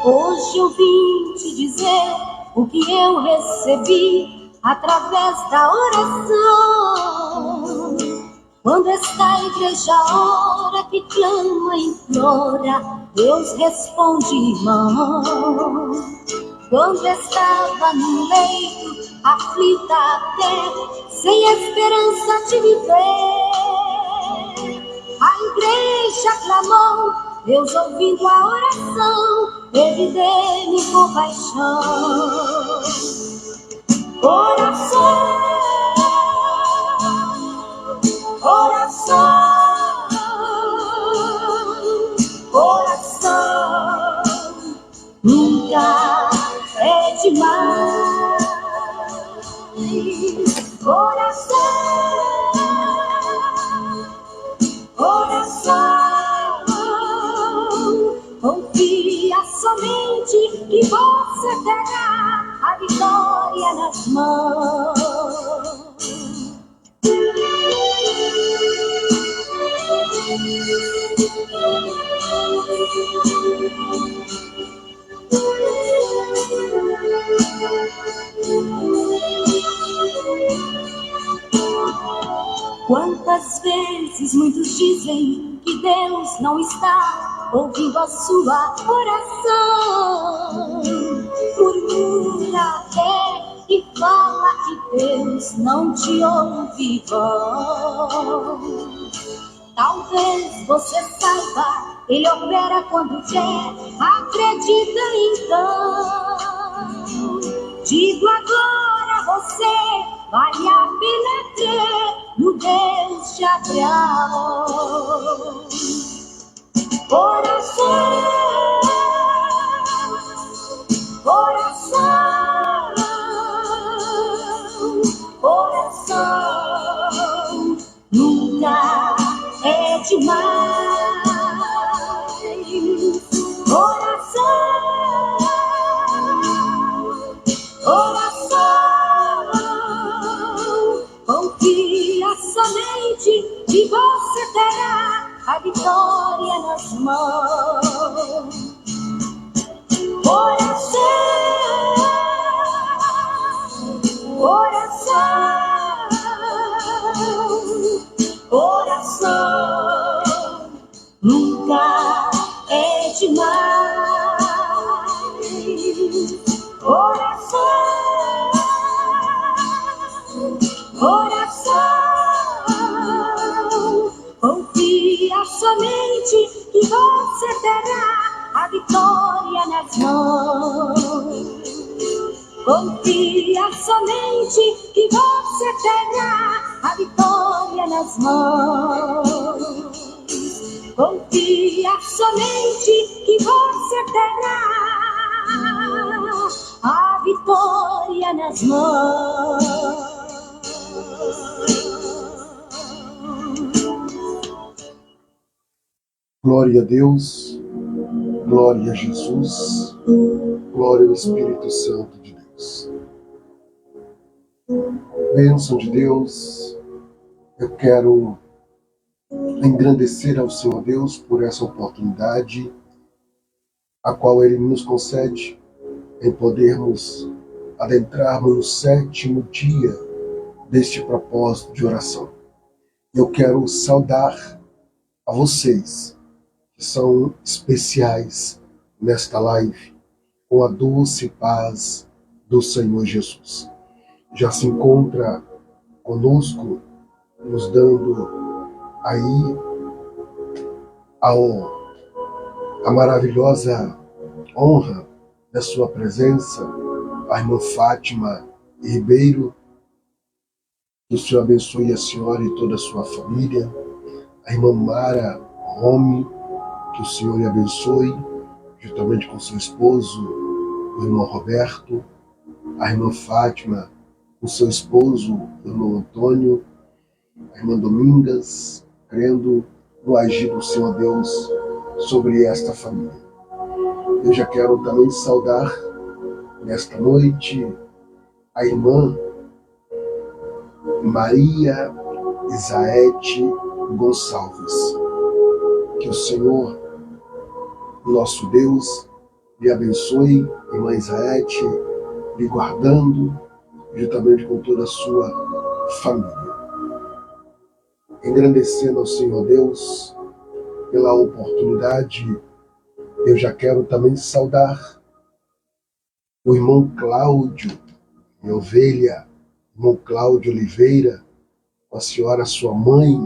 Hoje eu vim te dizer o que eu recebi através da oração. Quando esta igreja ora, que clama e implora, Deus responde, irmão. Quando estava no leito, aflita até, sem esperança de viver, a igreja clamou, Deus ouvindo a oração, Ele deu-me compaixão. Oração, oração, oração, nunca é demais. Oração, oração, confia somente que você terá a vitória nas mãos. Quantas vezes muitos dizem que Deus não está ouvindo a sua oração, murmura até e fala que Deus não te ouve. Talvez você saiba, Ele opera quando quer, acredita então. Digo agora a você, vale a pena crer no Deus de Abraão. Oração, oração, oração, nunca é demais. Oração, oração, confia somente que você terá a vitória nas mãos. Oração, oração, oração, nunca é demais. Oração, oração, confia somente que você terá a vitória nas mãos. Confia somente que você terá a vitória nas mãos. Confia somente que você terá a vitória nas mãos. Glória a Deus, glória a Jesus, glória ao Espírito Santo de Deus. Bênção de Deus, eu quero engrandecer ao Senhor Deus por essa oportunidade, a qual Ele nos concede em podermos adentrarmos no 7º dia deste propósito de oração. Eu quero saudar a vocês que são especiais nesta live, com a doce paz do Senhor Jesus. Já se encontra conosco, nos dando aí a maravilhosa honra da sua presença, a irmã Fátima Ribeiro. Que o Senhor abençoe a senhora e toda a sua família. A irmã Mara Rome, que o Senhor lhe abençoe, juntamente com seu esposo, o irmão Roberto, a irmã Fátima, com seu esposo, o irmão Antônio, a irmã Domingas, crendo no agir do Senhor Deus sobre esta família. Eu já quero também saudar, nesta noite, a irmã Maria Isaete Gonçalves. Que o Senhor nosso Deus lhe abençoe, irmã Isaete, lhe guardando, juntamente com toda a sua família. Engrandecendo ao Senhor Deus pela oportunidade, eu já quero também saudar o irmão Cláudio, minha ovelha, irmão Cláudio Oliveira, a senhora, sua mãe,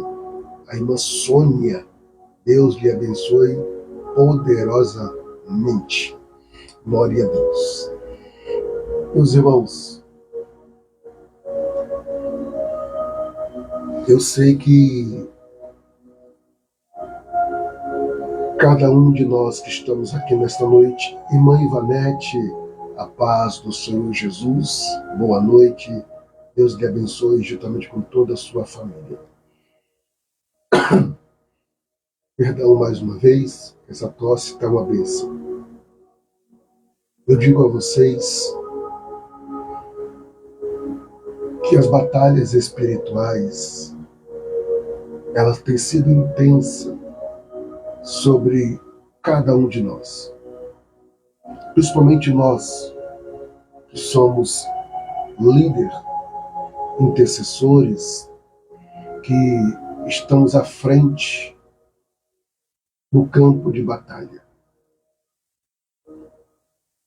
a irmã Sônia. Deus lhe abençoe poderosamente. Glória a Deus. Meus irmãos, eu sei que cada um de nós que estamos aqui nesta noite, irmã Ivanete, a paz do Senhor Jesus, boa noite, Deus lhe abençoe juntamente com toda a sua família. Perdão mais uma vez, essa tosse está uma bênção. Eu digo a vocês que as batalhas espirituais, elas têm sido intensas sobre cada um de nós. Principalmente nós, que somos líderes, intercessores, que estamos à frente no campo de batalha.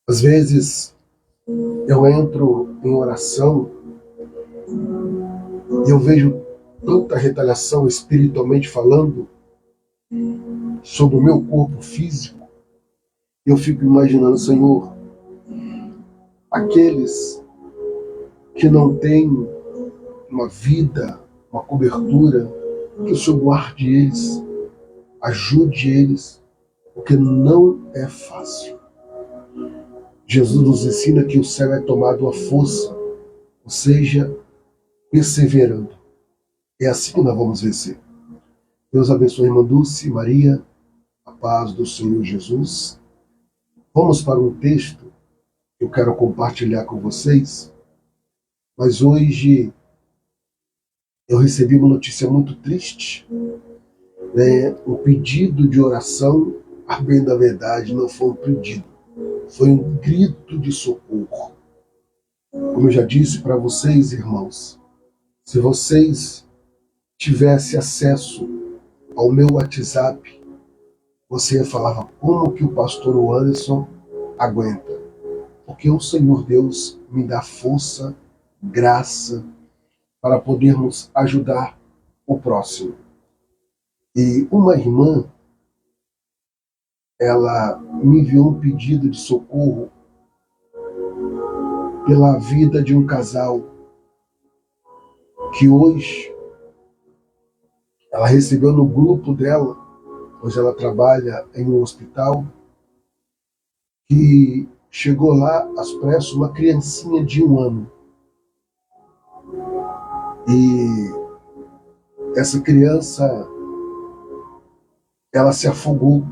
Às vezes, eu entro em oração e eu vejo tanta retaliação espiritualmente falando sobre o meu corpo físico. Eu fico imaginando, Senhor, aqueles que não têm uma vida, uma cobertura, que o Senhor guarde eles, ajude eles, porque não é fácil. Jesus nos ensina que o céu é tomado à força, ou seja, perseverando. É assim que nós vamos vencer. Deus abençoe a irmã Dulce, Maria, a paz do Senhor Jesus. Vamos para um texto que eu quero compartilhar com vocês, mas hoje eu recebi uma notícia muito triste, um pedido de oração, a bem da verdade não foi um pedido, foi um grito de socorro. Como eu já disse para vocês, irmãos, se vocês tivessem acesso ao meu WhatsApp, você falava como que o pastor Anderson aguenta. Porque o Senhor Deus me dá força, graça, para podermos ajudar o próximo. E uma irmã, ela me enviou um pedido de socorro pela vida de um casal que hoje ela recebeu no grupo dela. Hoje ela trabalha em um hospital, que chegou lá às pressas uma criancinha de 1 ano. E essa criança, ela se afogou.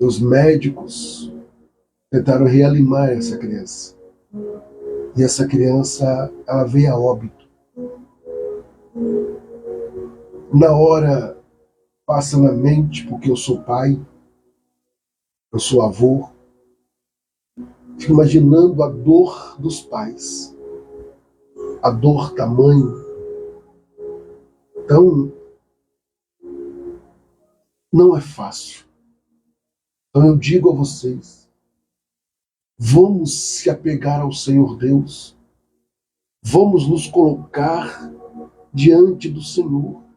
Os médicos tentaram reanimar essa criança. E essa criança, ela veio a óbito. Na hora, passa na mente, porque eu sou pai, eu sou avô, fico imaginando a dor dos pais, a dor da mãe. Então, não é fácil. Então eu digo a vocês, vamos se apegar ao Senhor Deus, vamos nos colocar diante do Senhor.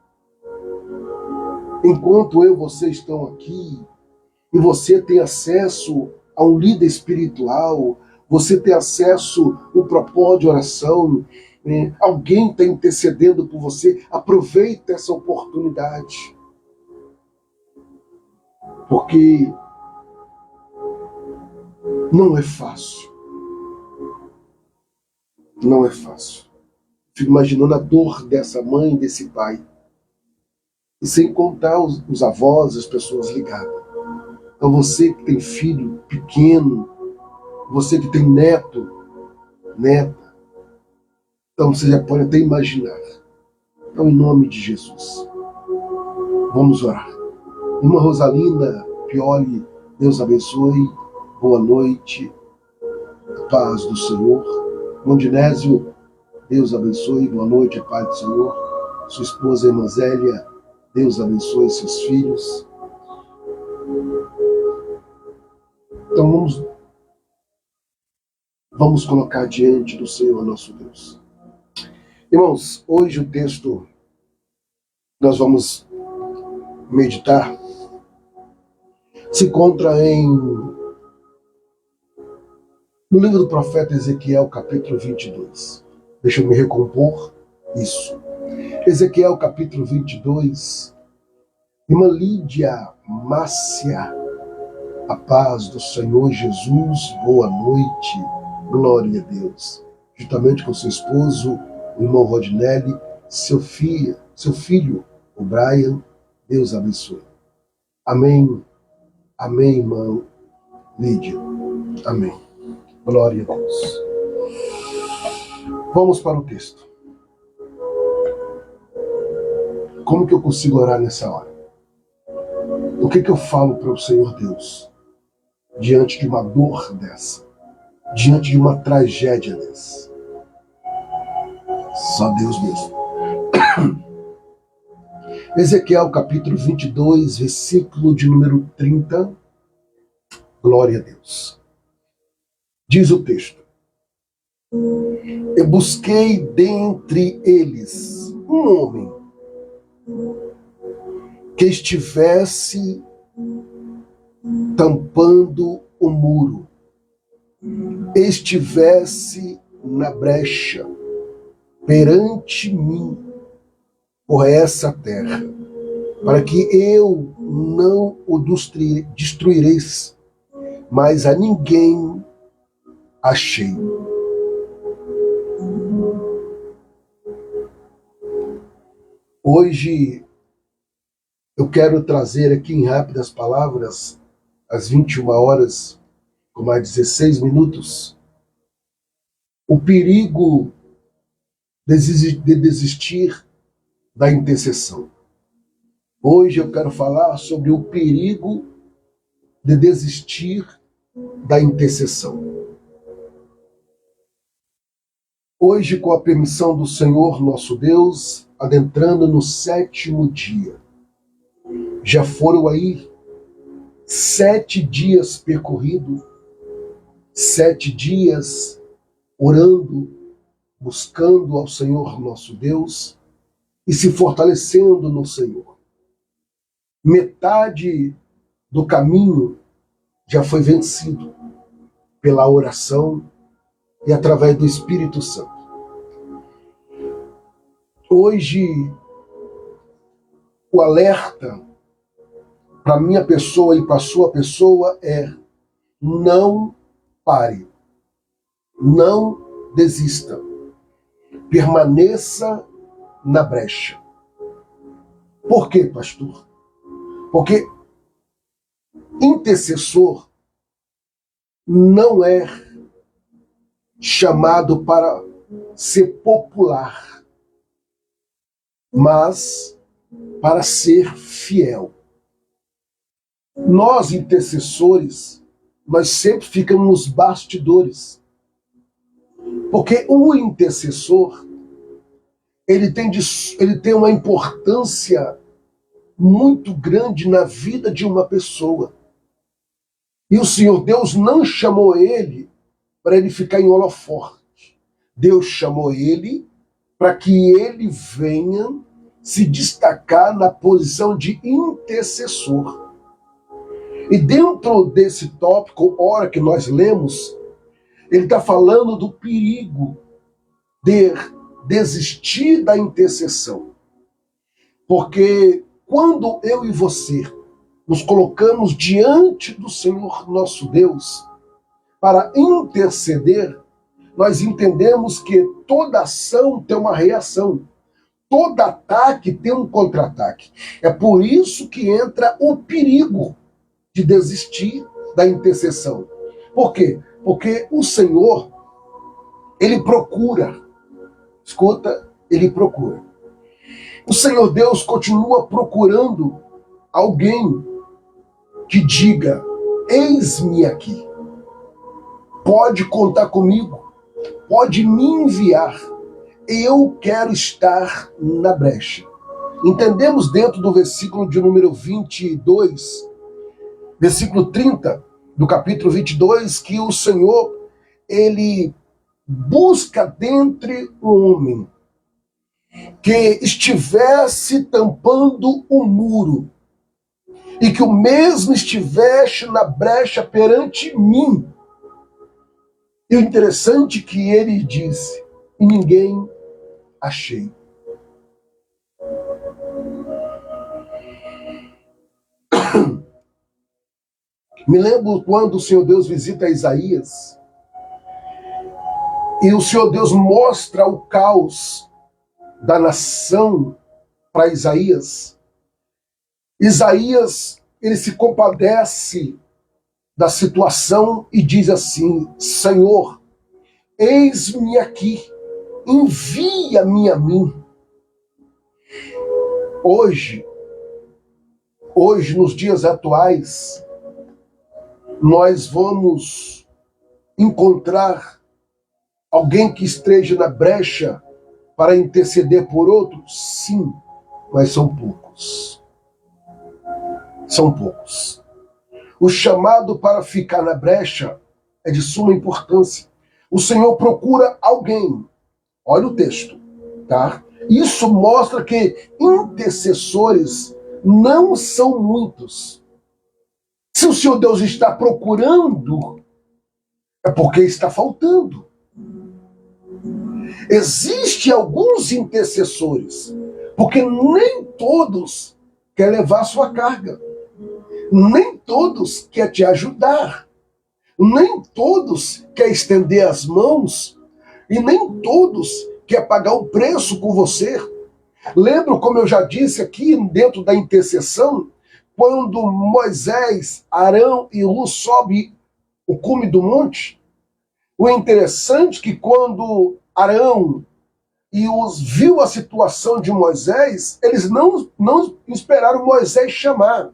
Enquanto eu e você estão aqui, e você tem acesso a um líder espiritual, você tem acesso ao propósito de oração, alguém está intercedendo por você, aproveita essa oportunidade. Porque não é fácil. Não é fácil. Fico imaginando a dor dessa mãe, desse pai. E sem contar os avós, as pessoas ligadas. Então você que tem filho pequeno, você que tem neto, neta, então você já pode até imaginar. Então, em nome de Jesus, vamos orar. Irmã Rosalinda Pioli, Deus abençoe, boa noite, a paz do Senhor. Mondinésio, Deus abençoe, boa noite, a paz do Senhor. Sua esposa, irmã Zélia, Deus abençoe seus filhos. Então vamos colocar diante do Senhor nosso Deus. Irmãos, hoje o texto nós vamos meditar se encontra no livro do profeta Ezequiel, capítulo 22. Deixa eu me recompor isso. Ezequiel, capítulo 22. Irmã Lídia Márcia, a paz do Senhor Jesus, boa noite, glória a Deus. Juntamente com seu esposo, o irmão Rodinelli, seu filho, o Brian, Deus abençoe. Amém. Amém, irmã Lídia. Amém. Glória a Deus. Vamos para o texto. Como que eu consigo orar nessa hora? O que eu falo para o Senhor Deus diante de uma dor dessa? Diante de uma tragédia dessa? Só Deus mesmo. Ezequiel capítulo 22, versículo de número 30. Glória a Deus. Diz o texto: Eu busquei dentre eles um homem que estivesse tampando o muro, estivesse na brecha perante mim por essa terra, para que eu não o destruireis, mas a ninguém achei. Hoje eu quero trazer aqui em rápidas palavras, às 21 horas, com mais 16 minutos, o perigo de desistir da intercessão. Hoje eu quero falar sobre o perigo de desistir da intercessão. Hoje, com a permissão do Senhor nosso Deus, adentrando no 7º dia. Já foram aí 7 dias percorridos, 7 dias orando, buscando ao Senhor nosso Deus e se fortalecendo no Senhor. Metade do caminho já foi vencido pela oração e através do Espírito Santo. Hoje, o alerta para minha pessoa e para sua pessoa é: não pare, não desista, permaneça na brecha. Por quê, pastor? Porque intercessor não é chamado para ser popular, mas para ser fiel. Nós, intercessores, nós sempre ficamos nos bastidores. Porque o intercessor, ele tem uma importância muito grande na vida de uma pessoa. E o Senhor Deus não chamou ele para ele ficar em holofote. Deus chamou ele para que ele venha se destacar na posição de intercessor. E dentro desse tópico, hora que nós lemos, ele está falando do perigo de desistir da intercessão. Porque quando eu e você nos colocamos diante do Senhor nosso Deus para interceder, nós entendemos que toda ação tem uma reação. Todo ataque tem um contra-ataque. É por isso que entra o perigo de desistir da intercessão. Por quê? Porque o Senhor, ele procura. Escuta, ele procura. O Senhor Deus continua procurando alguém que diga: eis-me aqui. Pode contar comigo, pode me enviar. Eu quero estar na brecha. Entendemos dentro do versículo de número 22, versículo 30 do capítulo 22, que o Senhor, ele busca dentre um homem que estivesse tampando o muro e que o mesmo estivesse na brecha perante mim. E o interessante é que ele disse: e ninguém achei. Me lembro quando o Senhor Deus visita Isaías e o Senhor Deus mostra o caos da nação para Isaías. Isaías, ele se compadece da situação e diz assim: Senhor, eis-me aqui, envia-me a mim. Hoje, nos dias atuais, nós vamos encontrar alguém que esteja na brecha para interceder por outros? Sim, mas são poucos. São poucos. O chamado para ficar na brecha é de suma importância. O Senhor procura alguém. Olha o texto, tá? Isso mostra que intercessores não são muitos. Se o Senhor Deus está procurando, é porque está faltando. Existem alguns intercessores, porque nem todos querem levar sua carga. Nem todos querem te ajudar. Nem todos querem estender as mãos. E nem todos querem pagar o preço com você. Lembro, como eu já disse aqui, dentro da intercessão, quando Moisés, Arão e Ru sobem o cume do monte. O interessante é que quando Arão e os viu a situação de Moisés, eles não esperaram Moisés chamar.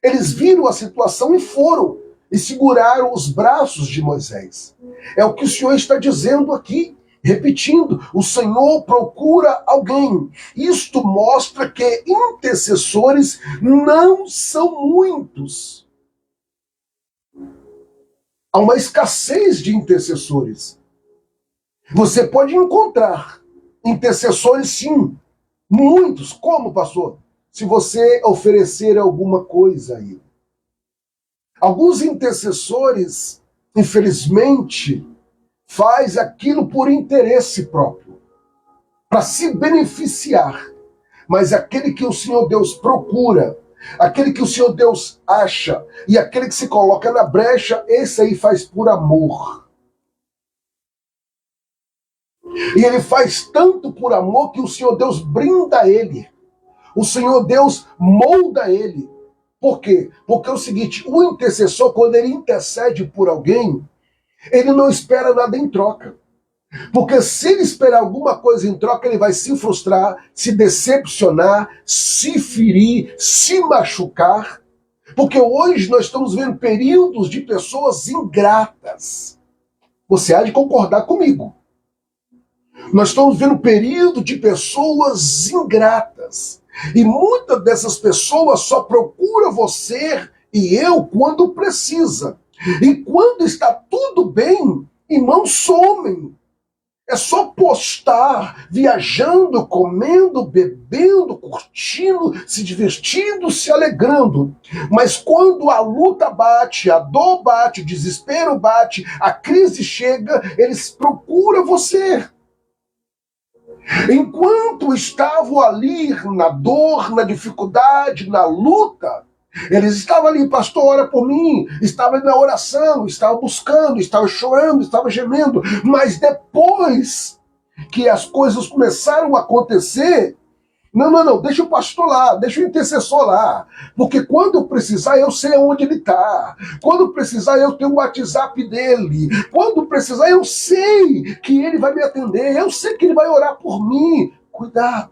Eles viram a situação e foram, e seguraram os braços de Moisés. É o que o Senhor está dizendo aqui, repetindo: o Senhor procura alguém. Isto mostra que intercessores não são muitos. Há uma escassez de intercessores. Você pode encontrar intercessores, sim, muitos. Como, pastor? Se você oferecer alguma coisa a ele. Alguns intercessores, infelizmente, faz aquilo por interesse próprio, para se beneficiar. Mas aquele que o Senhor Deus procura, aquele que o Senhor Deus acha, e aquele que se coloca na brecha, esse aí faz por amor. E ele faz tanto por amor que o Senhor Deus brinda ele. O Senhor Deus molda ele. Por quê? Porque é o seguinte: o intercessor, quando ele intercede por alguém, ele não espera nada em troca. Porque se ele esperar alguma coisa em troca, ele vai se frustrar, se decepcionar, se ferir, se machucar. Porque hoje nós estamos vendo períodos de pessoas ingratas. Você há de concordar comigo. Nós estamos vendo período de pessoas ingratas. E muitas dessas pessoas só procuram você e eu quando precisa. E quando está tudo bem, irmãos, somem. É só postar, viajando, comendo, bebendo, curtindo, se divertindo, se alegrando. Mas quando a luta bate, a dor bate, o desespero bate, a crise chega, eles procuram você. Enquanto estavam ali na dor, na dificuldade, na luta, eles estavam ali: pastor, ora por mim, estavam na oração, estavam buscando, estavam chorando, estavam gemendo. Mas depois que as coisas começaram a acontecer, não, deixa o pastor lá, deixa o intercessor lá, porque quando eu precisar eu sei onde ele está, quando precisar eu tenho o WhatsApp dele, quando precisar eu sei que ele vai me atender, eu sei que ele vai orar por mim. Cuidado.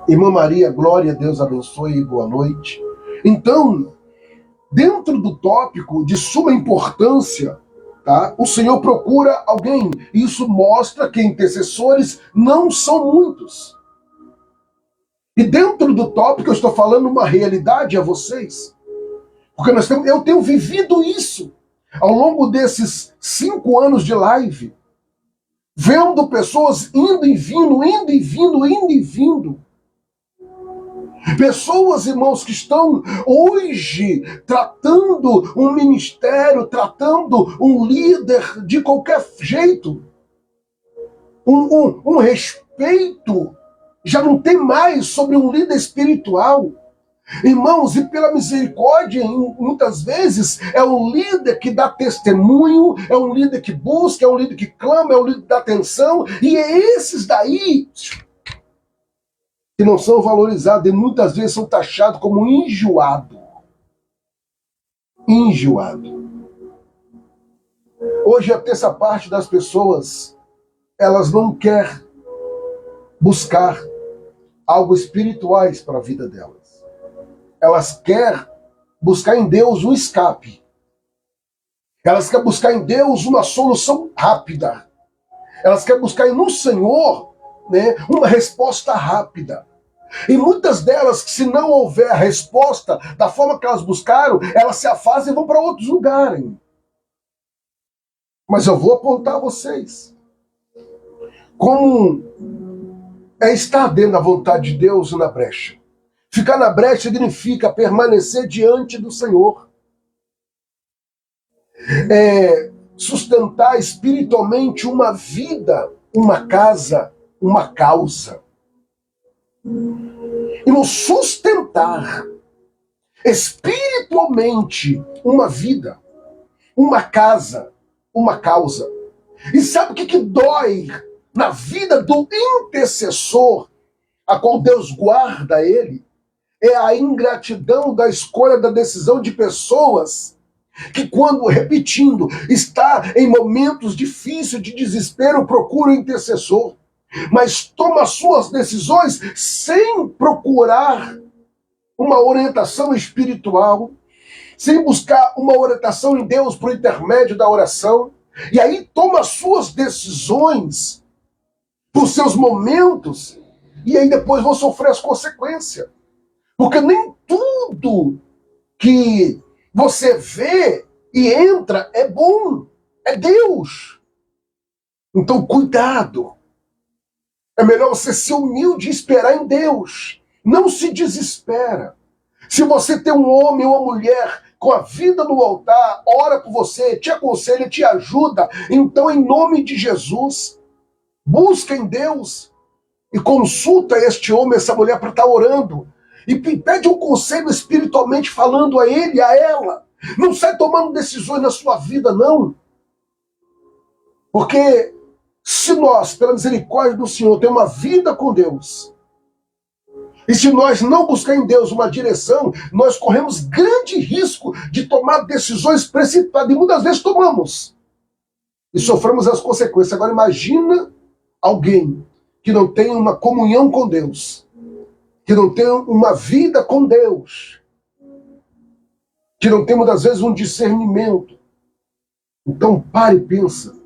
Irmã Maria, glória a Deus, abençoe e boa noite. Então, dentro do tópico de suma importância, tá? O Senhor procura alguém. Isso mostra que intercessores não são muitos. E dentro do tópico eu estou falando uma realidade a vocês. Porque eu tenho vivido isso ao longo desses 5 anos de live. Vendo pessoas indo e vindo, indo e vindo, indo e vindo. Pessoas, irmãos, que estão hoje tratando um ministério, tratando um líder de qualquer jeito. Um respeito já não tem mais sobre um líder espiritual. Irmãos, e pela misericórdia, muitas vezes é um líder que dá testemunho, é um líder que busca, é um líder que clama, é um líder que dá atenção, e é esses daí que não são valorizados e muitas vezes são taxados como enjoado. Enjoado. Hoje a terça parte das pessoas, elas não querem buscar algo espirituais para a vida delas. Elas querem buscar em Deus um escape. Elas querem buscar em Deus uma solução rápida. Elas querem buscar no Senhor, né, uma resposta rápida. E muitas delas, se não houver a resposta da forma que elas buscaram, elas se afastam e vão para outros lugares. Mas eu vou apontar a vocês como é estar dentro da vontade de Deus na brecha. Ficar na brecha significa permanecer diante do Senhor. Sustentar espiritualmente uma vida, uma casa, uma causa. E nos sustentar espiritualmente uma vida, uma casa, uma causa. E sabe o que dói na vida do intercessor, a qual Deus guarda ele? É a ingratidão da escolha da decisão de pessoas que, quando, repetindo, está em momentos difíceis de desespero, procura o intercessor, mas toma suas decisões sem procurar uma orientação espiritual, sem buscar uma orientação em Deus por intermédio da oração, e aí toma suas decisões por seus momentos, e aí depois vão sofrer as consequências. Porque nem tudo que você vê e entra é bom, é Deus. Então, cuidado. É melhor você ser humilde e esperar em Deus. Não se desespera. Se você tem um homem ou uma mulher com a vida no altar, ora por você, te aconselha, te ajuda, então, em nome de Jesus, busca em Deus e consulta este homem, essa mulher, para estar orando. E pede um conselho espiritualmente falando a ele, a ela. Não sai tomando decisões na sua vida, não. Porque se nós, pela misericórdia do Senhor, temos uma vida com Deus, e se nós não buscar em Deus uma direção, nós corremos grande risco de tomar decisões precipitadas. E muitas vezes tomamos. E sofremos as consequências. Agora imagina alguém que não tem uma comunhão com Deus, que não tem uma vida com Deus, que não tem muitas vezes um discernimento. Então pare e pensa.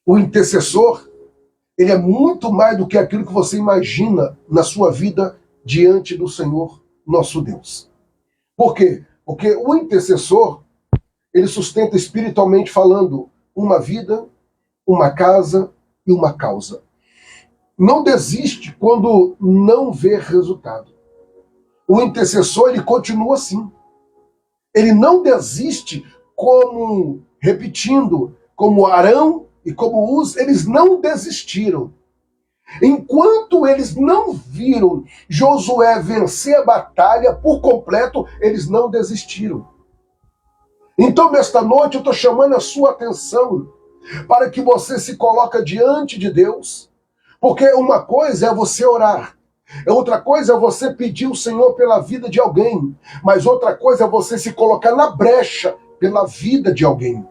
O intercessor, ele é muito mais do que aquilo que você imagina na sua vida diante do Senhor, nosso Deus. Por quê? Porque o intercessor, ele sustenta espiritualmente falando uma vida, uma casa e uma causa. Não desiste quando não vê resultado. O intercessor, ele continua assim. Ele não desiste como, repetindo, como Arão e como Uz, eles não desistiram. Enquanto eles não viram Josué vencer a batalha por completo, eles não desistiram. Então, nesta noite, eu estou chamando a sua atenção para que você se coloque diante de Deus, porque uma coisa é você orar, outra coisa é você pedir ao Senhor pela vida de alguém, mas outra coisa é você se colocar na brecha pela vida de alguém.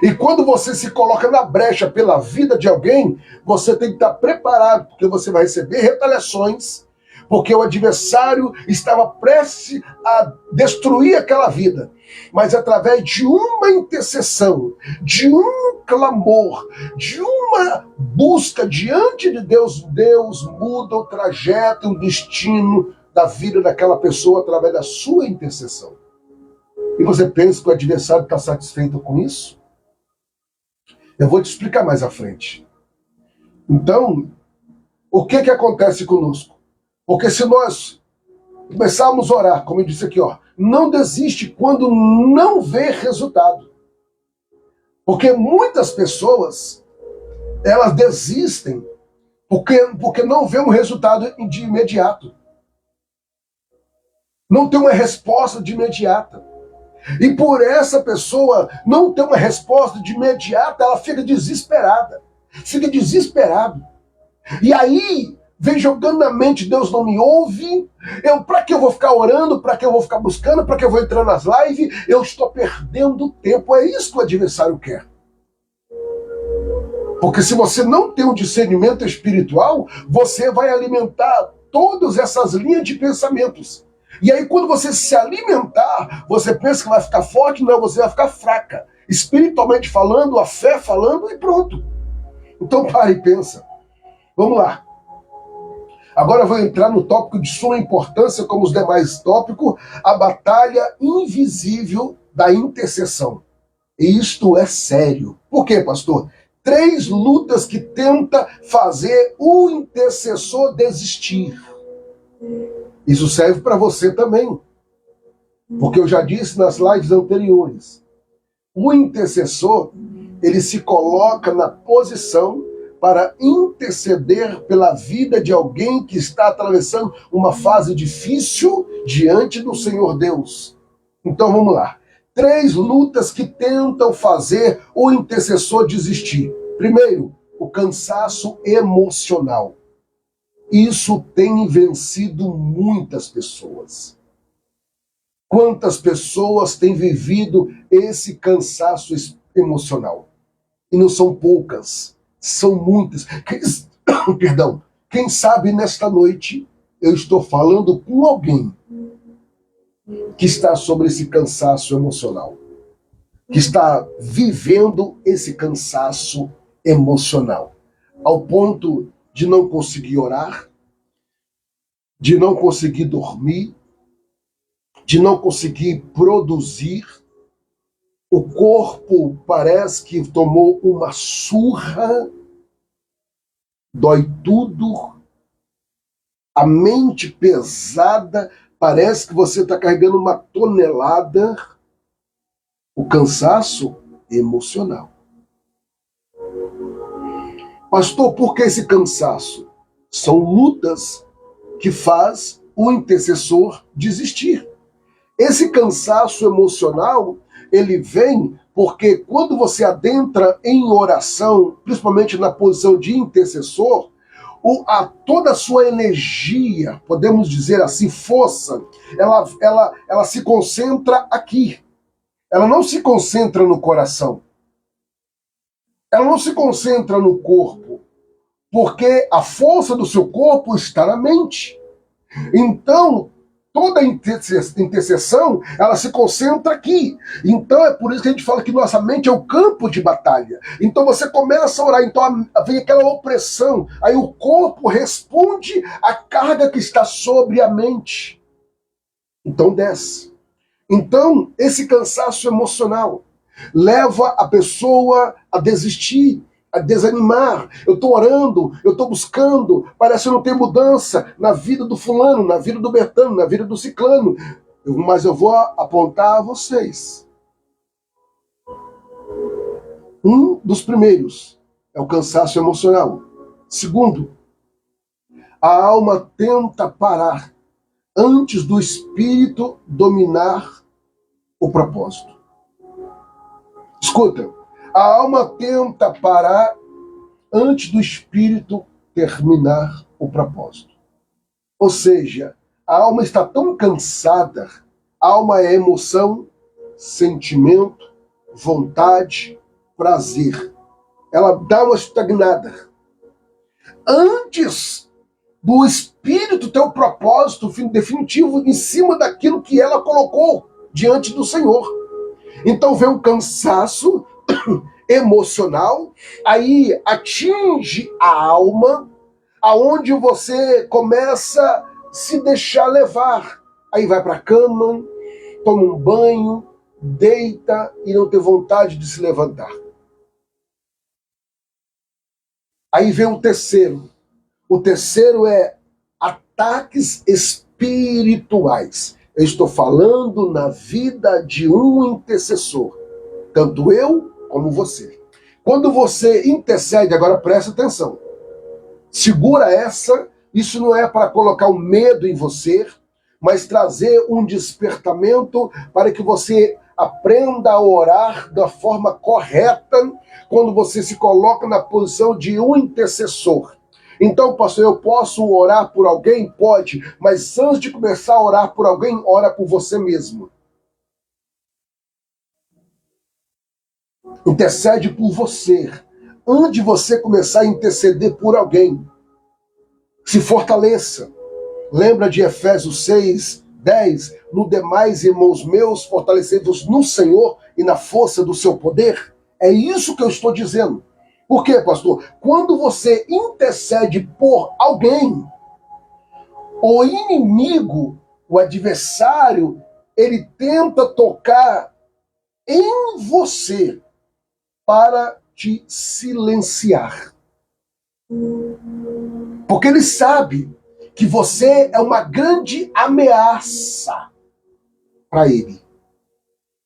E quando você se coloca na brecha pela vida de alguém, você tem que estar preparado, porque você vai receber retaliações, porque o adversário estava prestes a destruir aquela vida. Mas através de uma intercessão, de um clamor, de uma busca diante de Deus, Deus muda o trajeto, o destino da vida daquela pessoa através da sua intercessão. E você pensa que o adversário está satisfeito com isso? Eu vou te explicar mais à frente. Então, o que acontece conosco? Porque se nós começarmos a orar, como eu disse aqui, não desiste quando não vê resultado. Porque muitas pessoas, elas desistem porque não vê um resultado de imediato. Não tem uma resposta de imediata. E por essa pessoa não ter uma resposta de imediata, ela fica desesperada. Fica desesperado. E aí, vem jogando na mente, Deus não me ouve, para que eu vou ficar orando, para que eu vou ficar buscando, para que eu vou entrar nas lives, eu estou perdendo tempo. É isso que o adversário quer. Porque se você não tem um discernimento espiritual, você vai alimentar todas essas linhas de pensamentos. E aí quando você se alimentar, você pensa que vai ficar forte, não, você vai ficar fraca. Espiritualmente falando, a fé falando e pronto. Então para e pensa. Vamos lá. Agora eu vou entrar no tópico de suma importância, como os demais tópicos, a batalha invisível da intercessão. E isto é sério. Por quê, pastor? 3 lutas que tenta fazer o intercessor desistir. Isso serve para você também. Porque eu já disse nas lives anteriores. O intercessor, ele se coloca na posição para interceder pela vida de alguém que está atravessando uma fase difícil diante do Senhor Deus. Então vamos lá. 3 lutas que tentam fazer o intercessor desistir. Primeiro, o cansaço emocional. Isso tem vencido muitas pessoas. Quantas pessoas têm vivido esse cansaço emocional? E não são poucas, são muitas. Perdão. Quem sabe nesta noite eu estou falando com alguém que está sobre esse cansaço emocional, que está vivendo esse cansaço emocional, ao ponto de não conseguir orar, de não conseguir dormir, de não conseguir produzir. O corpo parece que tomou uma surra, dói tudo, a mente pesada, parece que você está carregando uma tonelada. O cansaço emocional. Pastor, por que esse cansaço? São lutas que faz o intercessor desistir. Esse cansaço emocional, ele vem porque quando você adentra em oração, principalmente na posição de intercessor, toda a sua energia, podemos dizer assim, força, ela se concentra aqui. Ela não se concentra no coração. Ela não se concentra no corpo, porque a força do seu corpo está na mente. Então, toda a intercessão, ela se concentra aqui. Então, é por isso que a gente fala que nossa mente é o campo de batalha. Então, você começa a orar, então vem aquela opressão, aí o corpo responde à carga que está sobre a mente. Então, desce. Então, esse cansaço emocional leva a pessoa a desistir, a desanimar. Eu estou orando, eu estou buscando, parece que não tem mudança na vida do fulano, na vida do Bertano, na vida do ciclano. Mas eu vou apontar a vocês. Um dos primeiros é o cansaço emocional. Segundo, a alma tenta parar antes do espírito dominar o propósito. Escuta, a alma tenta parar antes do espírito terminar o propósito. Ou seja, a alma está tão cansada, a alma é emoção, sentimento, vontade, prazer. Ela dá uma estagnada. Antes do Espírito ter o propósito definitivo em cima daquilo que ela colocou diante do Senhor. Então vem um cansaço emocional, aí atinge a alma, aonde você começa a se deixar levar. Aí vai para a cama, toma um banho, deita e não tem vontade de se levantar. Aí vem o terceiro. O terceiro é ataques espirituais. Eu estou falando na vida de um intercessor, tanto eu como você. Quando você intercede, agora presta atenção, segura essa, isso não é para colocar um medo em você, mas trazer um despertamento para que você aprenda a orar da forma correta quando você se coloca na posição de um intercessor. Então, pastor, eu posso orar por alguém? Pode, mas antes de começar a orar por alguém, ora por você mesmo. Intercede por você. Antes de você começar a interceder por alguém, se fortaleça. Lembra de Efésios 6, 10? No demais, irmãos meus, fortalecei-vos no Senhor e na força do seu poder. É isso que eu estou dizendo. Por quê, pastor? Quando você intercede por alguém, o inimigo, o adversário, ele tenta tocar em você para te silenciar. Porque ele sabe que você é uma grande ameaça para ele.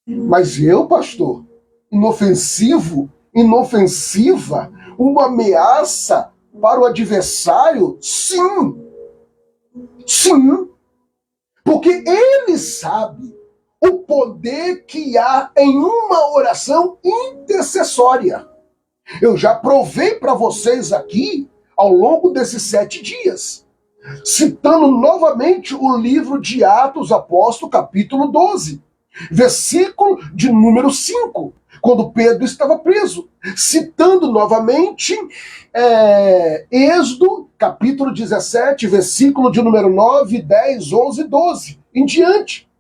Mas eu, pastor, inofensiva, uma ameaça para o adversário? Sim. Sim. Porque ele sabe o poder que há em uma oração intercessória. Eu já provei para vocês aqui ao longo desses 7 dias, citando novamente o livro de Atos Apóstolos, capítulo 12, versículo de número 5, quando Pedro estava preso. Citando novamente Êxodo, capítulo 17, versículo de número 9, 10, 11, 12, em diante.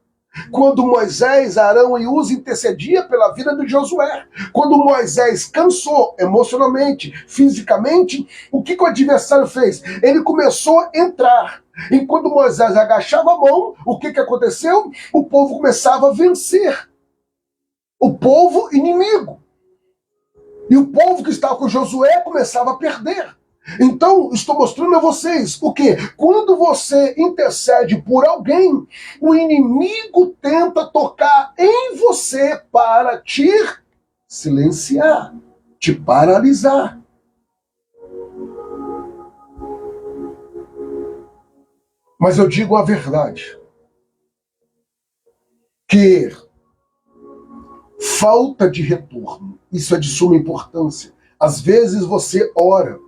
Quando Moisés, Arão e Uz intercedia pela vida de Josué. Quando Moisés cansou emocionalmente, fisicamente, o que o adversário fez? Ele começou a entrar. Enquanto Moisés agachava a mão, o que aconteceu? O povo começava a vencer. O povo inimigo. E o povo que estava com Josué começava a perder. Então, estou mostrando a vocês o quê? Quando você intercede por alguém, o inimigo tenta tocar em você para te silenciar, te paralisar. Mas eu digo a verdade, que falta de retorno, isso é de suma importância. Às vezes você ora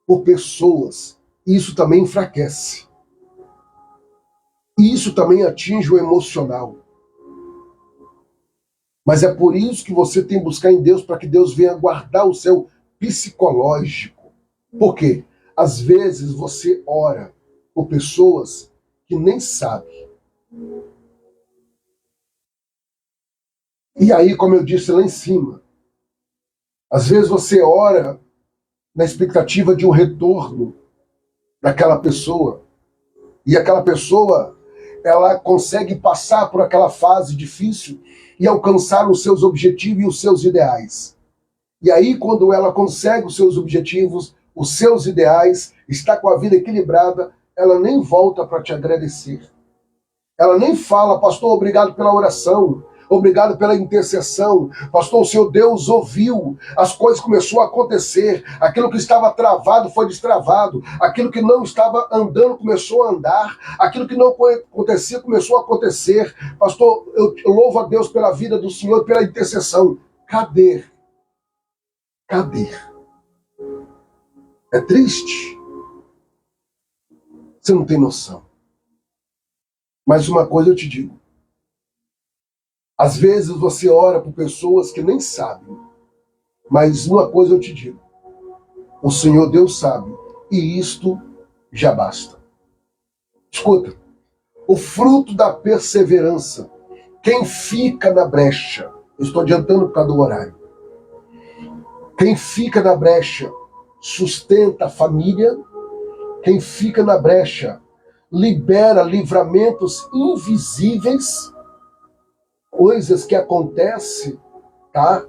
por pessoas, isso também enfraquece. Isso também atinge o emocional. Mas é por isso que você tem que buscar em Deus, para que Deus venha guardar o seu psicológico. Por quê? Às vezes você ora por pessoas que nem sabem. E aí, como eu disse lá em cima, às vezes você ora na expectativa de um retorno daquela pessoa. E aquela pessoa, ela consegue passar por aquela fase difícil e alcançar os seus objetivos e os seus ideais. E aí, quando ela consegue os seus objetivos, os seus ideais, está com a vida equilibrada, ela nem volta para te agradecer. Ela nem fala, pastor, obrigado pela oração, obrigado pela intercessão. Pastor, o seu Deus ouviu, as coisas começaram a acontecer, aquilo que estava travado foi destravado, aquilo que não estava andando começou a andar, aquilo que não acontecia começou a acontecer. Pastor, eu louvo a Deus pela vida do Senhor, pela intercessão. Cadê? Cadê? É triste. Você não tem noção. Mas uma coisa eu te digo. Às vezes você ora por pessoas que nem sabem. Mas uma coisa eu te digo, o Senhor Deus sabe, e isto já basta. Escuta, o fruto da perseverança, quem fica na brecha, eu estou adiantando por causa do horário, quem fica na brecha sustenta a família, quem fica na brecha libera livramentos invisíveis, coisas que acontecem, tá?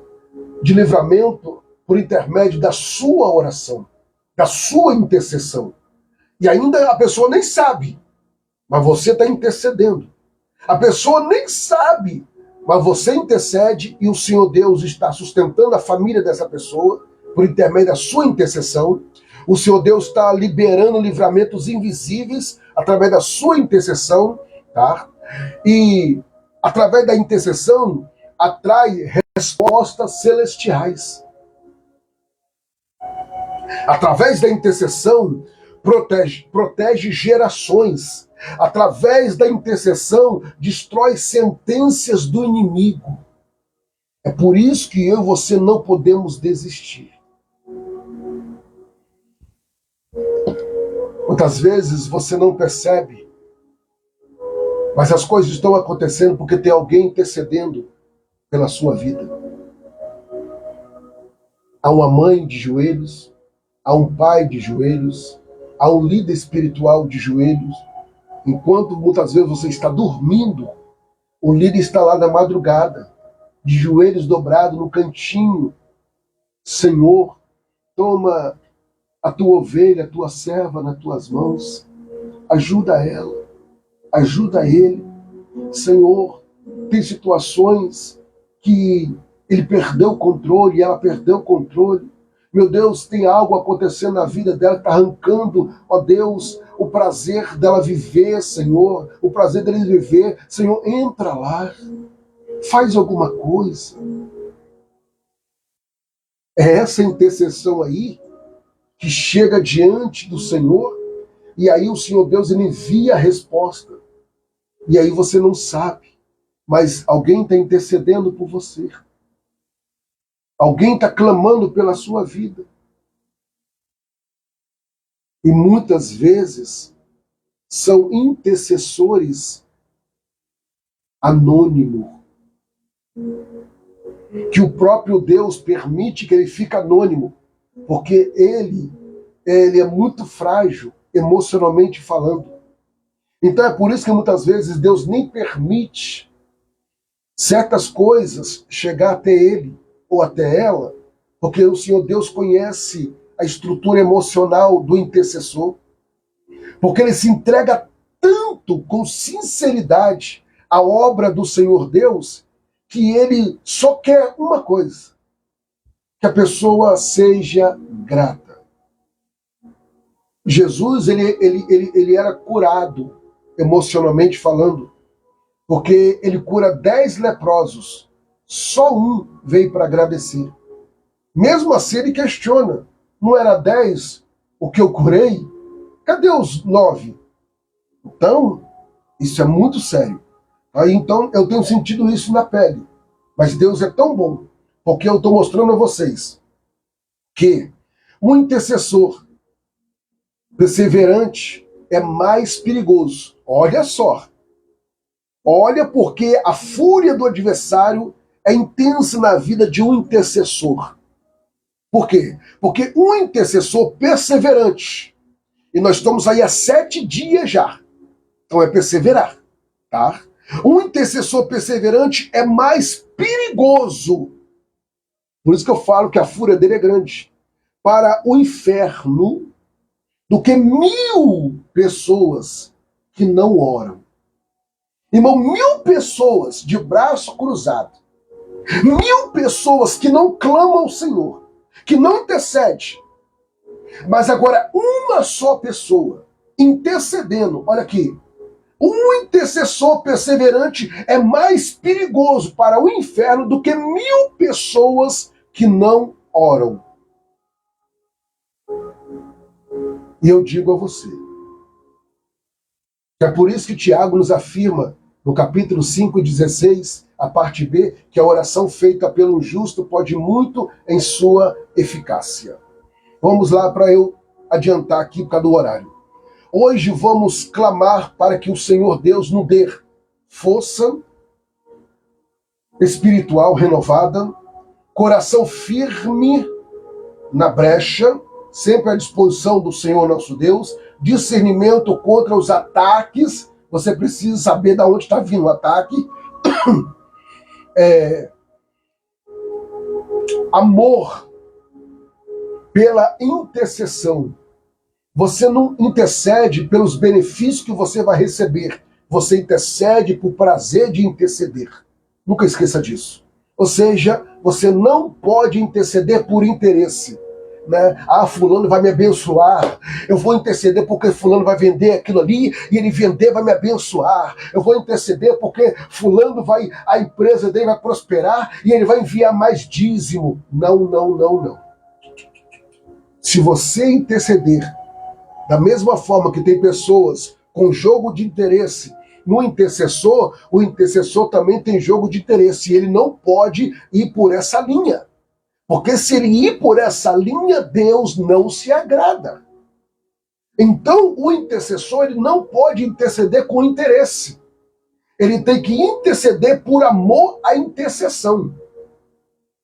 De livramento por intermédio da sua oração, da sua intercessão. E ainda a pessoa nem sabe, mas você está intercedendo. A pessoa nem sabe, mas você intercede e o Senhor Deus está sustentando a família dessa pessoa por intermédio da sua intercessão. O Senhor Deus está liberando livramentos invisíveis através da sua intercessão, tá? E através da intercessão atrai respostas celestiais. Através da intercessão protege gerações. Através da intercessão destrói sentenças do inimigo. É por isso que eu e você não podemos desistir. Muitas vezes você não percebe, mas as coisas estão acontecendo porque tem alguém intercedendo pela sua vida. Há uma mãe de joelhos, há um pai de joelhos, há um líder espiritual de joelhos. Enquanto muitas vezes você está dormindo, o líder está lá na madrugada, de joelhos dobrados no cantinho. Senhor, toma a tua ovelha, a tua serva nas tuas mãos, ajuda ela, ajuda ele. Senhor, tem situações que ele perdeu o controle e ela perdeu o controle. Meu Deus, tem algo acontecendo na vida dela que está arrancando, ó Deus, o prazer dela viver, Senhor, o prazer dele viver. Senhor, entra lá, faz alguma coisa. É essa intercessão aí que chega diante do Senhor, e aí o Senhor Deus ele envia a resposta. E aí você não sabe, mas alguém está intercedendo por você. Alguém está clamando pela sua vida. E muitas vezes são intercessores anônimos, que o próprio Deus permite que ele fique anônimo, porque ele é muito frágil, emocionalmente falando. Então é por isso que muitas vezes Deus nem permite certas coisas chegar até ele ou até ela, porque o Senhor Deus conhece a estrutura emocional do intercessor, porque ele se entrega tanto com sinceridade à obra do Senhor Deus, que ele só quer uma coisa: que a pessoa seja grata. Jesus ele era curado, emocionalmente falando, porque ele cura 10 leprosos. Só um veio para agradecer. Mesmo assim ele questiona: não era 10 o que eu curei? Cadê os 9? Então, isso é muito sério. Aí, então, eu tenho sentido isso na pele. Mas Deus é tão bom, porque eu estou mostrando a vocês que um intercessor perseverante é mais perigoso. Olha só. Olha, porque a fúria do adversário é intensa na vida de um intercessor. Por quê? Porque um intercessor perseverante, e nós estamos aí há 7 dias já, então é perseverar, tá? Um intercessor perseverante é mais perigoso. Por isso que eu falo que a fúria dele é grande. Para o inferno, do que 1000 pessoas que não oram. Irmão, 1000 pessoas de braço cruzado, 1000 pessoas que não clamam ao Senhor, que não intercede, mas agora uma só pessoa intercedendo, olha aqui, um intercessor perseverante é mais perigoso para o inferno do que 1000 pessoas que não oram. E eu digo a você, é por isso que Tiago nos afirma, no capítulo 5:16, a parte B, que a oração feita pelo justo pode muito em sua eficácia. Vamos lá para eu adiantar aqui por causa do horário. Hoje vamos clamar para que o Senhor Deus nos dê força espiritual renovada, coração firme na brecha, sempre à disposição do Senhor nosso Deus, discernimento contra os ataques. Você precisa saber de onde está vindo o ataque. Amor pela intercessão. Você não intercede pelos benefícios que você vai receber. Você intercede por prazer de interceder. Nunca esqueça disso. Ou seja, você não pode interceder por interesse. Né? Ah, fulano vai me abençoar, eu vou interceder porque fulano vai vender aquilo ali e ele vender vai me abençoar, eu vou interceder porque fulano vai, a empresa dele vai prosperar e ele vai enviar mais dízimo. Não, não, não, não. Se você interceder da mesma forma que tem pessoas com jogo de interesse no intercessor, o intercessor também tem jogo de interesse e ele não pode ir por essa linha. Porque se ele ir por essa linha, Deus não se agrada. Então, o intercessor ele não pode interceder com interesse. Ele tem que interceder por amor à intercessão.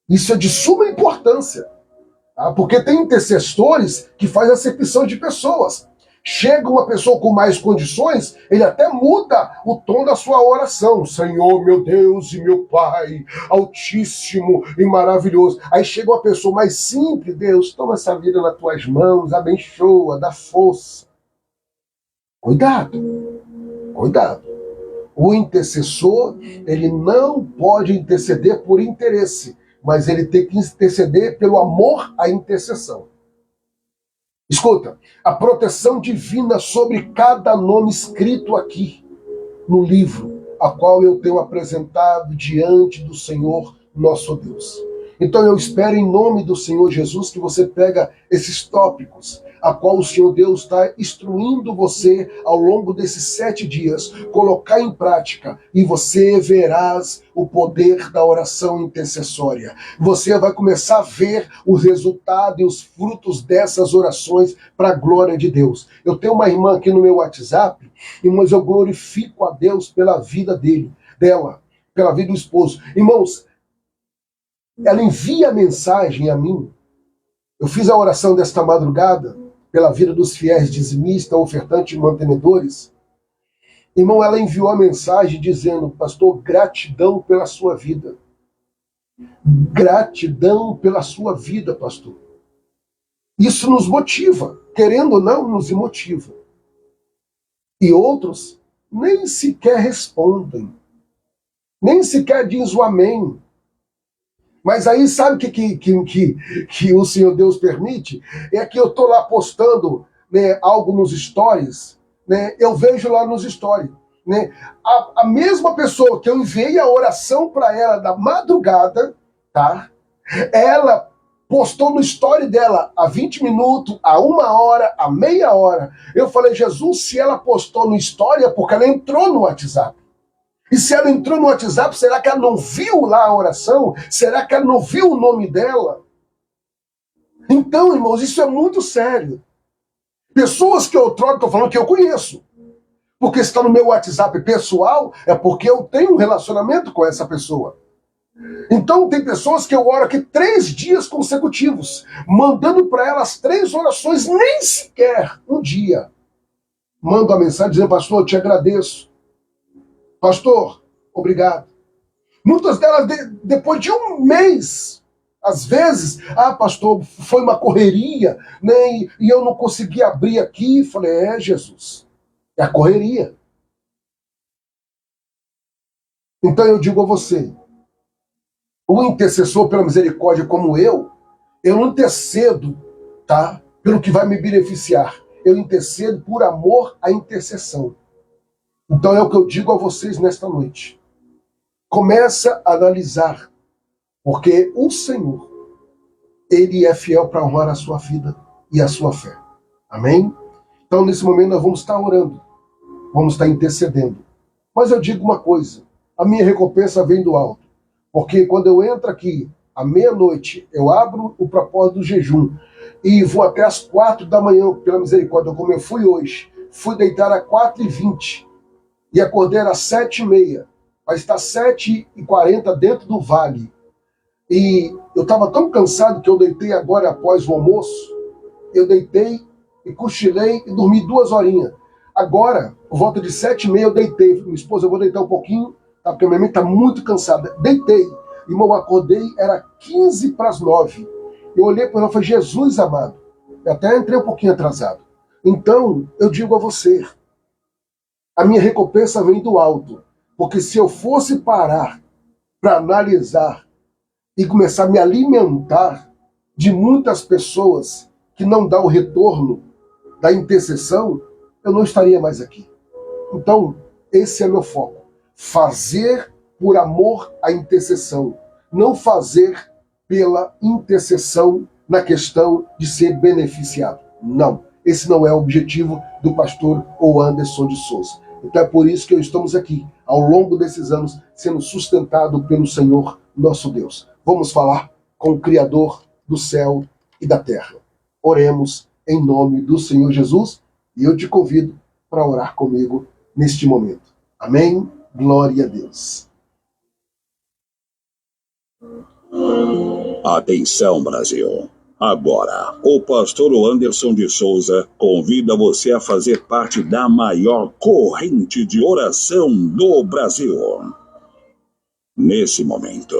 Isso é de suma importância. Tá? Porque tem intercessores que fazem acepção de pessoas. Chega uma pessoa com mais condições, ele até muda o tom da sua oração. Senhor, meu Deus e meu Pai, altíssimo e maravilhoso. Aí chega uma pessoa mais simples, Deus, toma essa vida nas tuas mãos, abençoa, dá força. Cuidado, cuidado. O intercessor, ele não pode interceder por interesse, mas ele tem que interceder pelo amor à intercessão. Escuta, a proteção divina sobre cada nome escrito aqui no livro, a qual eu tenho apresentado diante do Senhor nosso Deus. Então eu espero em nome do Senhor Jesus que você pega esses tópicos, a qual o Senhor Deus está instruindo você ao longo desses 7 dias, colocar em prática e você verás o poder da oração intercessória. Você vai começar a ver o resultado e os frutos dessas orações para a glória de Deus. Eu tenho uma irmã aqui no meu WhatsApp, mas eu glorifico a Deus pela vida dela, pela vida do esposo. Irmãos, ela envia mensagem a mim. Eu fiz a oração desta madrugada pela vida dos fiéis dizimistas, ofertantes e mantenedores. Irmão, ela enviou a mensagem dizendo: pastor, gratidão pela sua vida. Gratidão pela sua vida, pastor. Isso nos motiva, querendo ou não, nos motiva. E outros nem sequer respondem, nem sequer dizem o amém. Mas aí sabe o que o Senhor Deus permite? É que eu estou lá postando, né, algo nos stories, né, eu vejo lá nos stories. Né, a mesma pessoa que eu enviei a oração para ela da madrugada, tá? Ela postou no story dela há 20 minutos, há 1 hora, há meia hora. Eu falei, Jesus, se ela postou no story é porque ela entrou no WhatsApp. E se ela entrou no WhatsApp, será que ela não viu lá a oração? Será que ela não viu o nome dela? Então, irmãos, isso é muito sério. Pessoas que eu troco, estou falando que eu conheço. Porque se está no meu WhatsApp pessoal, é porque eu tenho um relacionamento com essa pessoa. Então, tem pessoas que eu oro aqui 3 dias consecutivos, mandando para elas 3 orações, nem sequer um dia. Mando a mensagem dizendo, pastor, eu te agradeço. Pastor, obrigado. Muitas delas, depois de 1 mês, às vezes, pastor, foi uma correria, né, e eu não consegui abrir aqui. Falei, Jesus, é a correria. Então eu digo a você, o intercessor pela misericórdia como eu não intercedo, tá, pelo que vai me beneficiar. Eu intercedo por amor à intercessão. Então é o que eu digo a vocês nesta noite. Começa a analisar, porque o Senhor, Ele é fiel para honrar a sua vida e a sua fé. Amém? Então nesse momento nós vamos estar orando, vamos estar intercedendo. Mas eu digo uma coisa, a minha recompensa vem do alto. Porque quando eu entro aqui, à meia-noite, eu abro o propósito do jejum e vou até às 4 da manhã, pela misericórdia, como eu fui hoje. Fui deitar às 4h20 e acordei às 7h30. Vai estar 7h40 dentro do vale. E eu estava tão cansado que eu deitei agora após o almoço. Eu deitei e cochilei e dormi 2 horinhas. Agora, por volta de 7h30, eu deitei. Minha esposa, eu vou deitar um pouquinho, tá? Porque minha mente está muito cansada. Deitei. Irmão, eu acordei, era 15 para as 9. Eu olhei para ela e falei, Jesus amado. Eu até entrei um pouquinho atrasado. Então, eu digo a você, a minha recompensa vem do alto. Porque se eu fosse parar para analisar e começar a me alimentar de muitas pessoas que não dão o retorno da intercessão, eu não estaria mais aqui. Então, esse é meu foco. Fazer por amor à intercessão. Não fazer pela intercessão na questão de ser beneficiado. Não. Esse não é o objetivo do pastor ou Anderson de Souza. Então é por isso que estamos aqui, ao longo desses anos, sendo sustentado pelo Senhor nosso Deus. Vamos falar com o Criador do céu e da terra. Oremos em nome do Senhor Jesus e eu te convido para orar comigo neste momento. Amém? Glória a Deus. Atenção, Brasil! Agora, o pastor Anderson de Souza convida você a fazer parte da maior corrente de oração do Brasil. Nesse momento,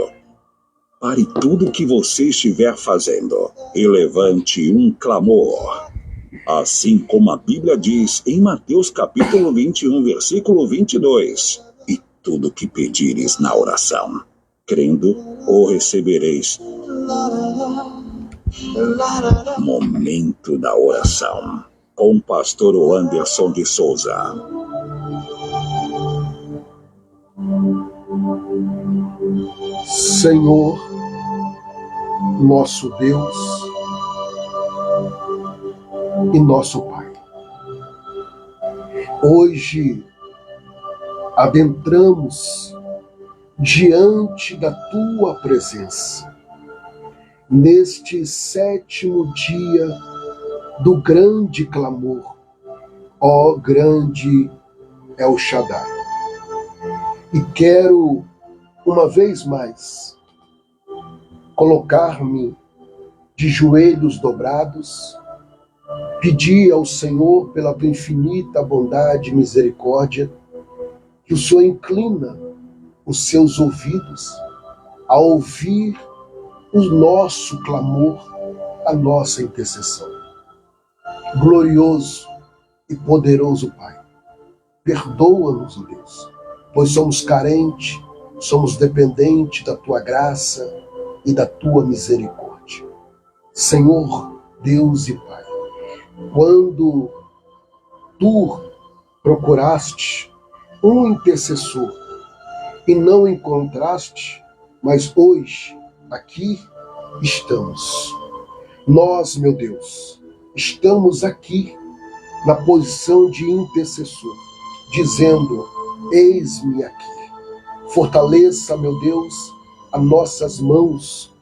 pare tudo o que você estiver fazendo e levante um clamor. Assim como a Bíblia diz em Mateus capítulo 21, versículo 22, e tudo que pedires na oração, crendo, o recebereis. Momento da oração, com o pastor Anderson de Souza. Senhor, nosso Deus e nosso Pai, hoje adentramos diante da Tua presença, neste 7º dia do grande clamor, ó grande El Shaddai. E quero, uma vez mais, colocar-me de joelhos dobrados, pedir ao Senhor, pela tua infinita bondade e misericórdia, que o Senhor inclina os seus ouvidos a ouvir o nosso clamor, a nossa intercessão. Glorioso e poderoso Pai, perdoa-nos, ó Deus, pois somos carentes, somos dependentes da Tua graça e da Tua misericórdia. Senhor, Deus e Pai, quando Tu procuraste um intercessor e não encontraste, mas hoje aqui estamos. Nós, meu Deus, estamos aqui na posição de intercessor, dizendo, eis-me aqui. Fortaleça, meu Deus, as nossas mãos,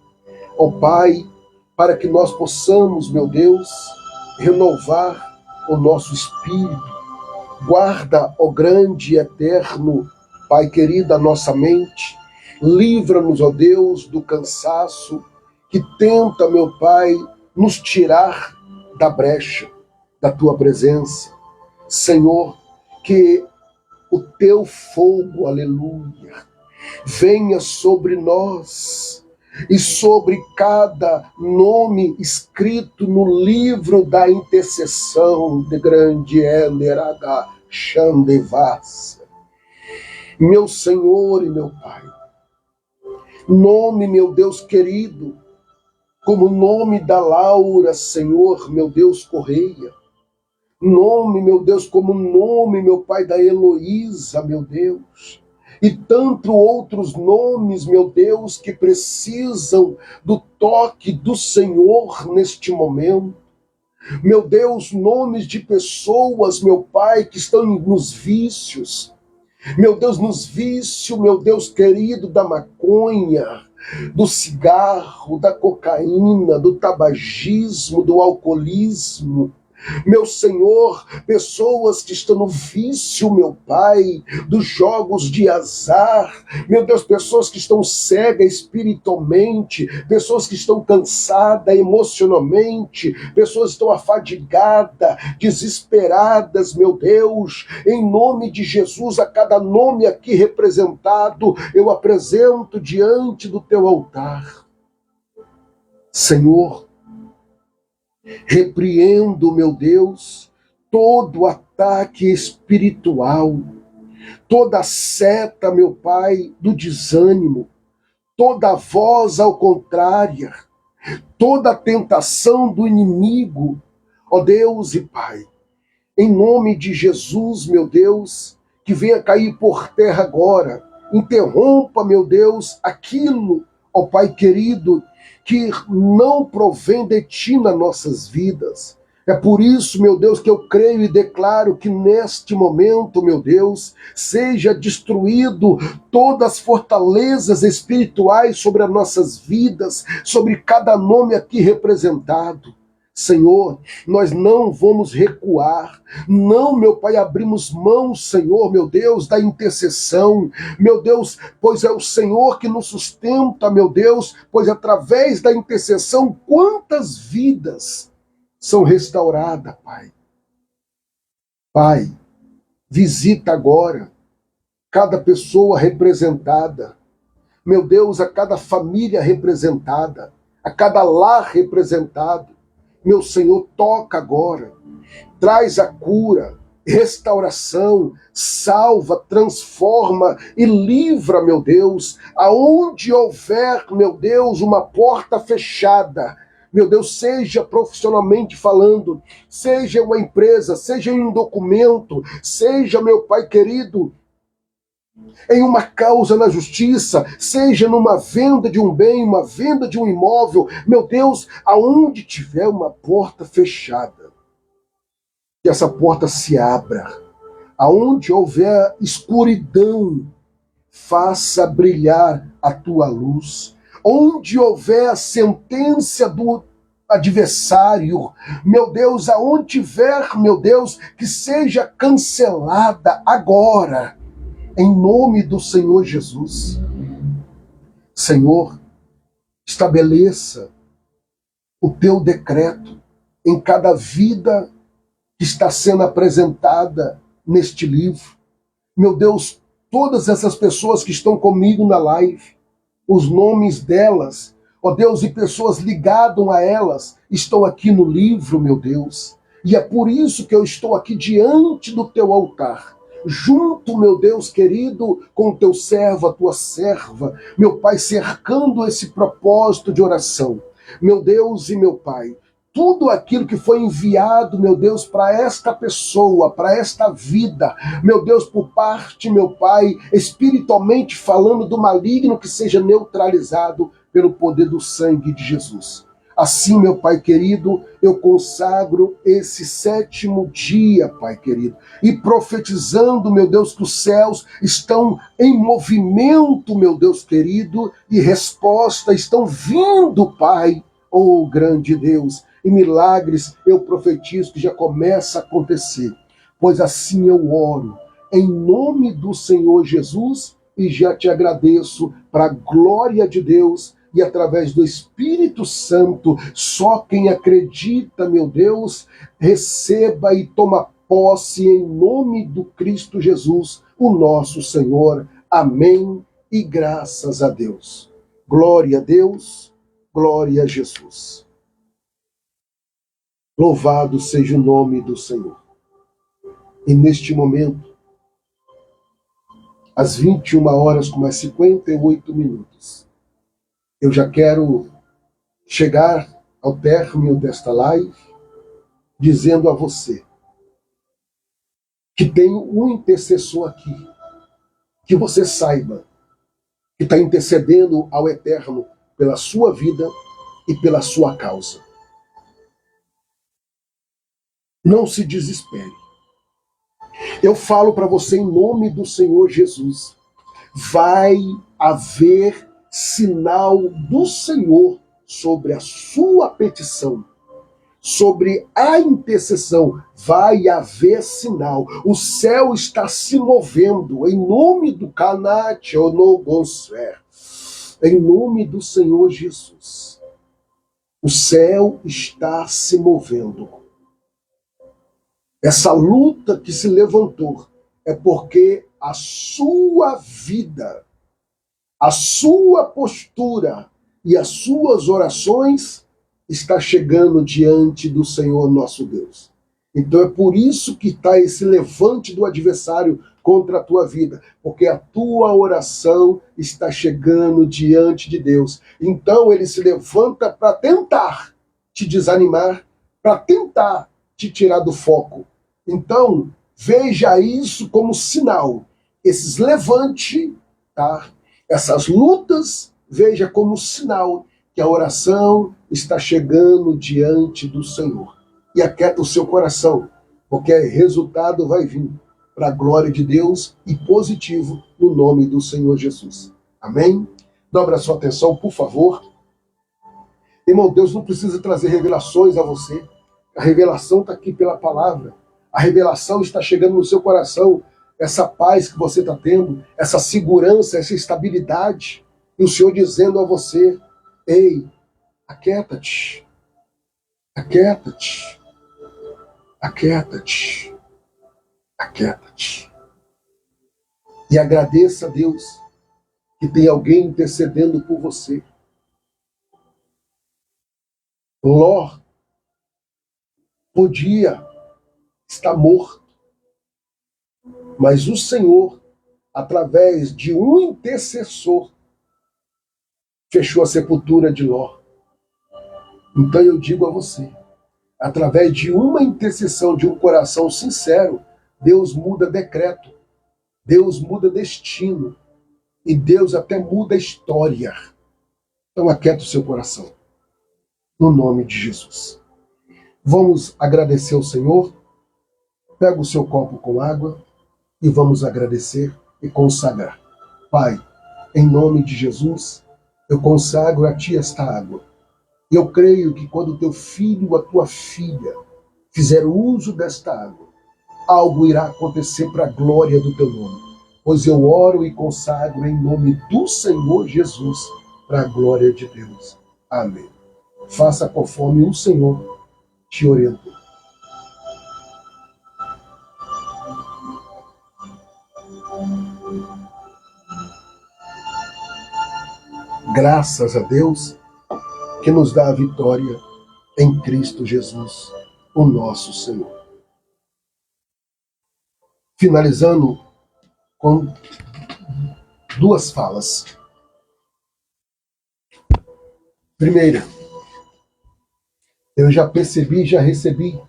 ó Pai, para que nós possamos, meu Deus, renovar o nosso espírito. Guarda, ó grande e eterno Pai querido, a nossa mente. Livra-nos, ó Deus, do cansaço que tenta, meu Pai, nos tirar da brecha da Tua presença. Senhor, que o Teu fogo, aleluia, venha sobre nós e sobre cada nome escrito no livro da intercessão de grande Éler H. Chandevassa. Meu Senhor e meu Pai, nome, meu Deus querido, como o nome da Laura, Senhor, meu Deus Correia, nome, meu Deus, como o nome, meu Pai, da Heloísa, meu Deus, e tanto outros nomes, meu Deus, que precisam do toque do Senhor neste momento. Meu Deus, nomes de pessoas, meu Pai, que estão nos vícios, Meu Deus, nos vícios, meu Deus querido, da maconha, do cigarro, da cocaína, do tabagismo, do alcoolismo. Meu Senhor, pessoas que estão no vício, meu Pai, dos jogos de azar, meu Deus, pessoas que estão cegas espiritualmente, pessoas que estão cansadas emocionalmente, pessoas que estão afadigadas, desesperadas, meu Deus, em nome de Jesus, a cada nome aqui representado, eu apresento diante do teu altar. Senhor, repreendo, meu Deus, todo ataque espiritual, toda seta, meu Pai, do desânimo, toda voz ao contrário, toda tentação do inimigo, ó Deus e Pai, em nome de Jesus, meu Deus, que venha cair por terra agora, interrompa, meu Deus, aquilo, ó Pai querido, que não provém de Ti nas nossas vidas. É por isso, meu Deus, que eu creio e declaro que neste momento, meu Deus, seja destruído todas as fortalezas espirituais sobre as nossas vidas, sobre cada nome aqui representado. Senhor, nós não vamos recuar, não, meu Pai, abrimos mão, Senhor, meu Deus, da intercessão, meu Deus, pois é o Senhor que nos sustenta, meu Deus, pois através da intercessão, quantas vidas são restauradas, Pai. Pai, visita agora cada pessoa representada, meu Deus, a cada família representada, a cada lar representado. Meu Senhor, toca agora, traz a cura, restauração, salva, transforma e livra, meu Deus, aonde houver, meu Deus, uma porta fechada, meu Deus, seja profissionalmente falando, seja uma empresa, seja em um documento, seja, meu Pai querido, em uma causa na justiça, seja numa venda de um bem, uma venda de um imóvel, meu Deus, aonde tiver uma porta fechada, que essa porta se abra. Aonde houver escuridão, faça brilhar a tua luz. Onde houver a sentença do adversário, meu Deus, aonde tiver, meu Deus, que seja cancelada agora, em nome do Senhor Jesus. Senhor, estabeleça o teu decreto em cada vida que está sendo apresentada neste livro. Meu Deus, todas essas pessoas que estão comigo na live, os nomes delas, ó Deus, e pessoas ligadas a elas, estão aqui no livro, meu Deus. E é por isso que eu estou aqui diante do teu altar, junto, meu Deus querido, com o teu servo, a tua serva, meu Pai, cercando esse propósito de oração. Meu Deus e meu Pai, tudo aquilo que foi enviado, meu Deus, para esta pessoa, para esta vida, meu Deus, por parte, meu Pai, espiritualmente falando do maligno, que seja neutralizado pelo poder do sangue de Jesus. Assim, meu Pai querido, eu consagro esse 7º dia, Pai querido, e profetizando, meu Deus, que os céus estão em movimento, meu Deus querido, e resposta estão vindo, Pai, oh grande Deus, e milagres eu profetizo que já começa a acontecer, pois assim eu oro, em nome do Senhor Jesus, e já te agradeço para a glória de Deus, e através do Espírito Santo, só quem acredita, meu Deus, receba e toma posse em nome do Cristo Jesus, o nosso Senhor. Amém e graças a Deus. Glória a Deus, glória a Jesus. Louvado seja o nome do Senhor. E neste momento, às 21h com mais 58 minutos, eu já quero chegar ao término desta live dizendo a você que tem um intercessor aqui, que você saiba que está intercedendo ao Eterno pela sua vida e pela sua causa. Não se desespere. Eu falo para você em nome do Senhor Jesus. Vai haver sinal do Senhor sobre a sua petição, sobre a intercessão. Vai haver sinal. O céu está se movendo em nome do Kanat Onogonsfer, em nome do Senhor Jesus. O céu está se movendo. Essa luta que se levantou é porque a sua vida, a sua postura e as suas orações está chegando diante do Senhor nosso Deus. Então é por isso que está esse levante do adversário contra a tua vida, porque a tua oração está chegando diante de Deus. Então ele se levanta para tentar te desanimar, para tentar te tirar do foco. Então, veja isso como sinal. Esses levante, tá? Essas lutas, veja como sinal que a oração está chegando diante do Senhor. E aquieta o seu coração, porque resultado vai vir para a glória de Deus e positivo no nome do Senhor Jesus. Amém? Dobra a sua atenção, por favor. Irmão, Deus não precisa trazer revelações a você. A revelação está aqui pela palavra. A revelação está chegando no seu coração, essa paz que você está tendo, essa segurança, essa estabilidade. E o Senhor dizendo a você, ei, aquieta-te, aquieta-te, aquieta-te, aquieta-te. E agradeça a Deus que tem alguém intercedendo por você. Ló podia estar morto, mas o Senhor, através de um intercessor, fechou a sepultura de Ló. Então eu digo a você, através de uma intercessão, de um coração sincero, Deus muda decreto, Deus muda destino, e Deus até muda a história. Então aquieta o seu coração, no nome de Jesus. Vamos agradecer ao Senhor. Pega o seu copo com água e vamos agradecer e consagrar. Pai, em nome de Jesus, eu consagro a Ti esta água. E eu creio que quando o teu filho ou a tua filha fizer uso desta água, algo irá acontecer para a glória do teu nome. Pois eu oro e consagro em nome do Senhor Jesus, para a glória de Deus. Amém. Faça conforme o Senhor te orientou. Graças a Deus que nos dá a vitória em Cristo Jesus, o nosso Senhor. Finalizando com duas falas. Primeira, eu já percebi, já recebi,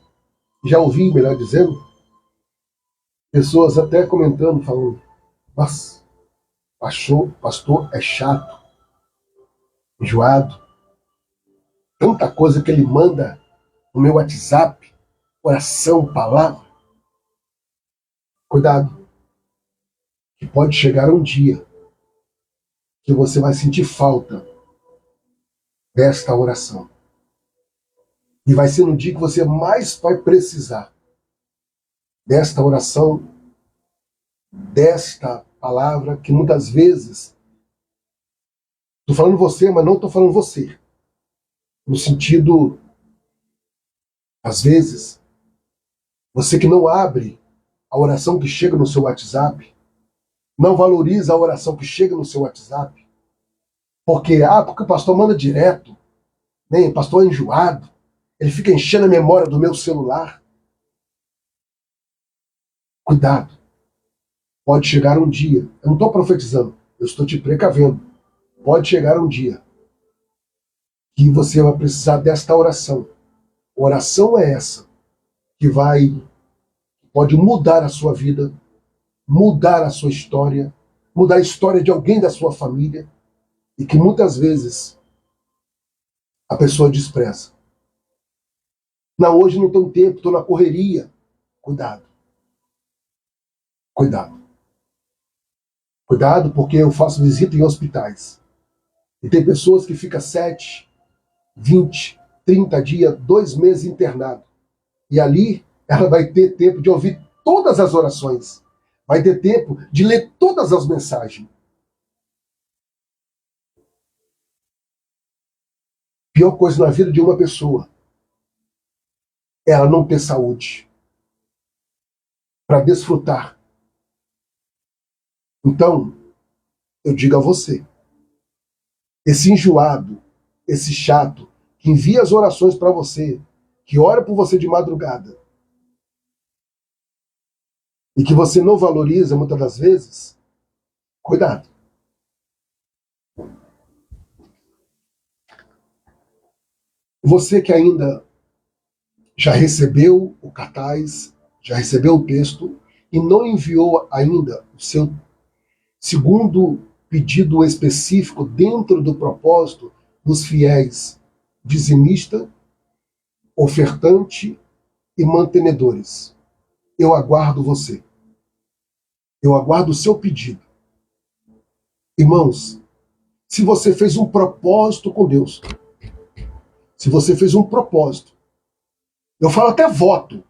já ouvi, melhor dizendo, pessoas até comentando, falando, mas pastor é chato, enjoado, tanta coisa que ele manda no meu WhatsApp, oração, palavra. Cuidado, que pode chegar um dia que você vai sentir falta desta oração. E vai ser no dia que você mais vai precisar desta oração, desta palavra, que muitas vezes, estou falando você, mas não estou falando você. No sentido, às vezes, você que não abre a oração que chega no seu WhatsApp, não valoriza a oração que chega no seu WhatsApp, porque o pastor manda direto, né? O pastor é enjoado, ele fica enchendo a memória do meu celular. Cuidado, pode chegar um dia, eu não estou profetizando, eu estou te precavendo, pode chegar um dia que você vai precisar desta oração. Oração é essa que pode mudar a sua vida, mudar a sua história, mudar a história de alguém da sua família, e que muitas vezes a pessoa despreza. Não, hoje não tenho tempo, estou na correria. Cuidado. Cuidado. Cuidado, porque eu faço visita em hospitais. E tem pessoas que ficam 7, 20, 30 dias, 2 meses internado. E ali ela vai ter tempo de ouvir todas as orações. Vai ter tempo de ler todas as mensagens. Pior coisa na vida de uma pessoa é ela não ter saúde para desfrutar. Então, eu digo a você, esse enjoado, esse chato, que envia as orações para você, que ora por você de madrugada, e que você não valoriza muitas das vezes, cuidado. Você que ainda já recebeu o cartaz, já recebeu o texto, e não enviou ainda o seu segundo pedido específico dentro do propósito dos fiéis dizimista, ofertante e mantenedores. Eu aguardo você. Eu aguardo o seu pedido. Irmãos, se você fez um propósito com Deus, se você fez um propósito, eu falo até voto,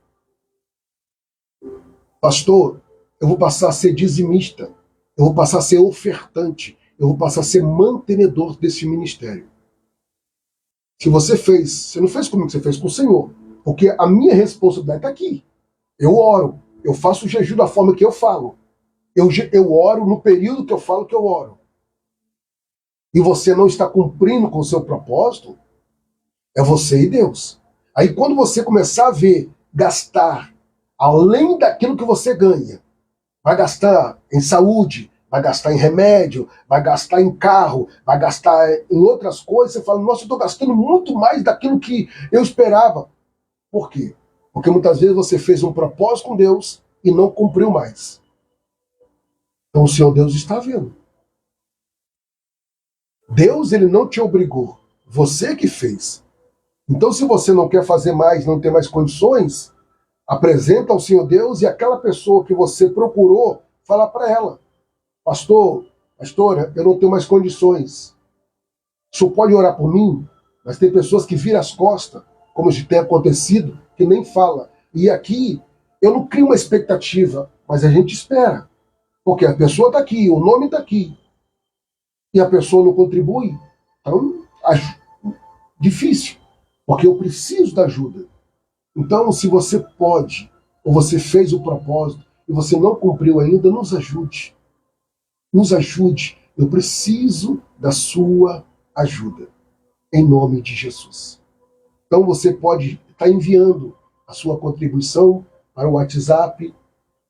pastor, eu vou passar a ser dizimista, eu vou passar a ser ofertante, eu vou passar a ser mantenedor desse ministério. Se você fez, você não fez comigo, você fez com o Senhor. Porque a minha responsabilidade está aqui. Eu oro, eu faço o jejum da forma que eu falo. Eu oro no período que eu falo que eu oro. E você não está cumprindo com o seu propósito, é você e Deus. Aí quando você começar a ver, gastar, além daquilo que você ganha, vai gastar em saúde, vai gastar em remédio, vai gastar em carro, vai gastar em outras coisas, você fala, nossa, eu estou gastando muito mais daquilo que eu esperava. Por quê? Porque muitas vezes você fez um propósito com Deus e não cumpriu mais. Então o Senhor Deus está vendo. Deus, ele não te obrigou, você que fez. Então se você não quer fazer mais, não tem mais condições, apresenta ao Senhor Deus e aquela pessoa que você procurou, fala para ela, pastor, pastora, eu não tenho mais condições. O senhor pode orar por mim? Mas tem pessoas que viram as costas, como já tem acontecido, que nem fala. E aqui, eu não crio uma expectativa, mas a gente espera. Porque a pessoa está aqui, o nome está aqui. E a pessoa não contribui. Então, acho difícil. Porque eu preciso da ajuda. Então, se você pode, ou você fez o propósito, e você não cumpriu ainda, nos ajude. Nos ajude. Eu preciso da sua ajuda. Em nome de Jesus. Então você pode estar enviando a sua contribuição para o WhatsApp,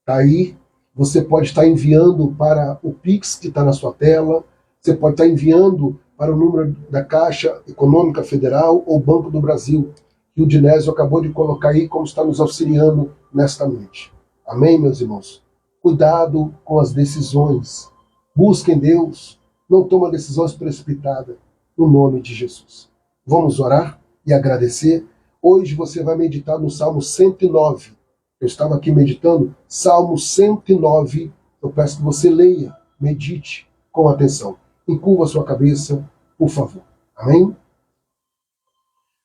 está aí. Você pode estar enviando para o Pix que está na sua tela. Você pode estar enviando para o número da Caixa Econômica Federal ou Banco do Brasil, que o Dinésio acabou de colocar aí como está nos auxiliando nesta noite. Amém, meus irmãos? Cuidado com as decisões. Busquem Deus. Não toma decisões precipitadas. No nome de Jesus. Vamos orar e agradecer. Hoje você vai meditar no Salmo 109. Eu estava aqui meditando, Salmo 109. Eu peço que você leia, medite com atenção. Encurva a sua cabeça, por favor. Amém?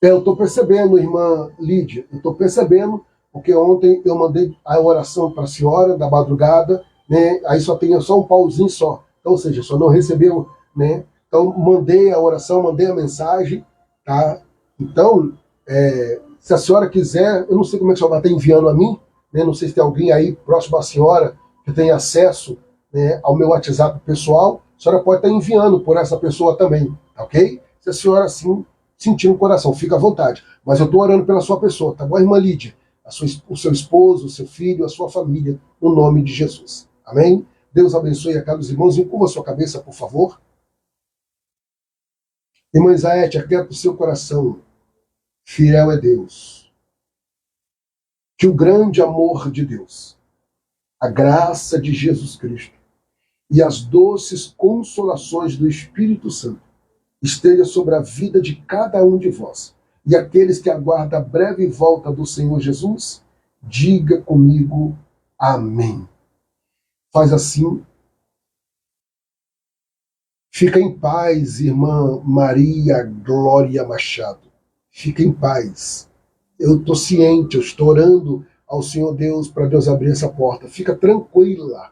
Eu estou percebendo, irmã Lídia, eu estou percebendo, porque ontem eu mandei a oração para a senhora da madrugada, né? Aí só tem só um pauzinho só. Então, ou seja, só não recebeu, né? Então, mandei a oração, mandei a mensagem, tá? Então, se a senhora quiser, eu não sei como é que a senhora vai estar enviando a mim, né? Não sei se tem alguém aí próximo à senhora que tem acesso, né, ao meu WhatsApp pessoal, a senhora pode estar enviando por essa pessoa também, tá ok? Se a senhora, assim, sentir no coração, fica à vontade. Mas eu estou orando pela sua pessoa, tá bom, irmã Lídia? O seu esposo, o seu filho, a sua família, no nome de Jesus. Amém? Deus abençoe a cada dos irmãos. Encurva a sua cabeça, por favor. Irmã Isaete, aquieta o seu coração. Fiel é Deus. Que o grande amor de Deus, a graça de Jesus Cristo e as doces consolações do Espírito Santo esteja sobre a vida de cada um de vós. E aqueles que aguardam a breve volta do Senhor Jesus, diga comigo, amém. Faz assim. Fica em paz, irmã Maria Glória Machado. Fica em paz. Eu estou ciente, eu estou orando ao Senhor Deus para Deus abrir essa porta. Fica tranquila.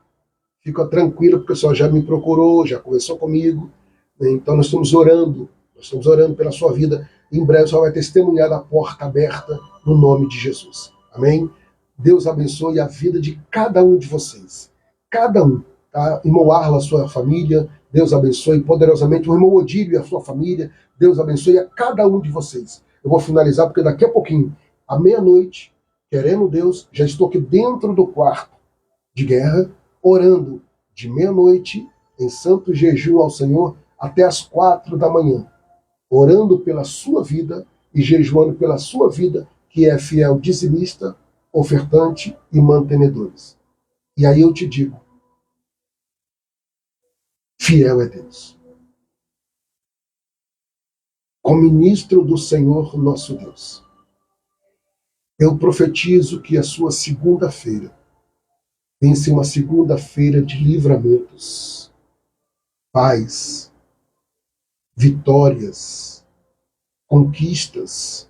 Fica tranquila, porque o Senhor já me procurou, já conversou comigo. Então nós estamos orando pela sua vida. Em breve você vai testemunhar a porta aberta no nome de Jesus. Amém? Deus abençoe a vida de cada um de vocês. Cada um. Tá? Irmão Arla, a sua família. Deus abençoe poderosamente o irmão Odílio e a sua família. Deus abençoe a cada um de vocês. Eu vou finalizar porque daqui a pouquinho, à meia-noite, querendo Deus, já estou aqui dentro do quarto de guerra, orando de meia-noite em santo jejum ao Senhor até as 4 da manhã, orando pela sua vida e jejuando pela sua vida, que é fiel dizimista, ofertante e mantenedores. E aí eu te digo, fiel é Deus. Como ministro do Senhor nosso Deus, eu profetizo que a sua segunda-feira venha ser uma segunda-feira de livramentos, paz, vitórias, conquistas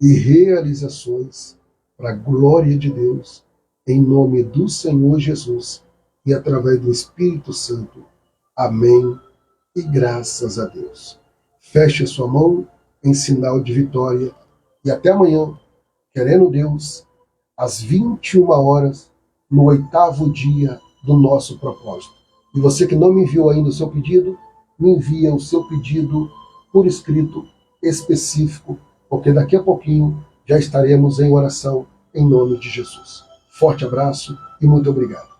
e realizações para a glória de Deus, em nome do Senhor Jesus e através do Espírito Santo. Amém e graças a Deus. Feche a sua mão em sinal de vitória e até amanhã, querendo Deus, às 21 horas, no 8º dia do nosso propósito. E você que não me enviou ainda o seu pedido, me envia o seu pedido por escrito específico, porque daqui a pouquinho já estaremos em oração em nome de Jesus. Forte abraço e muito obrigado.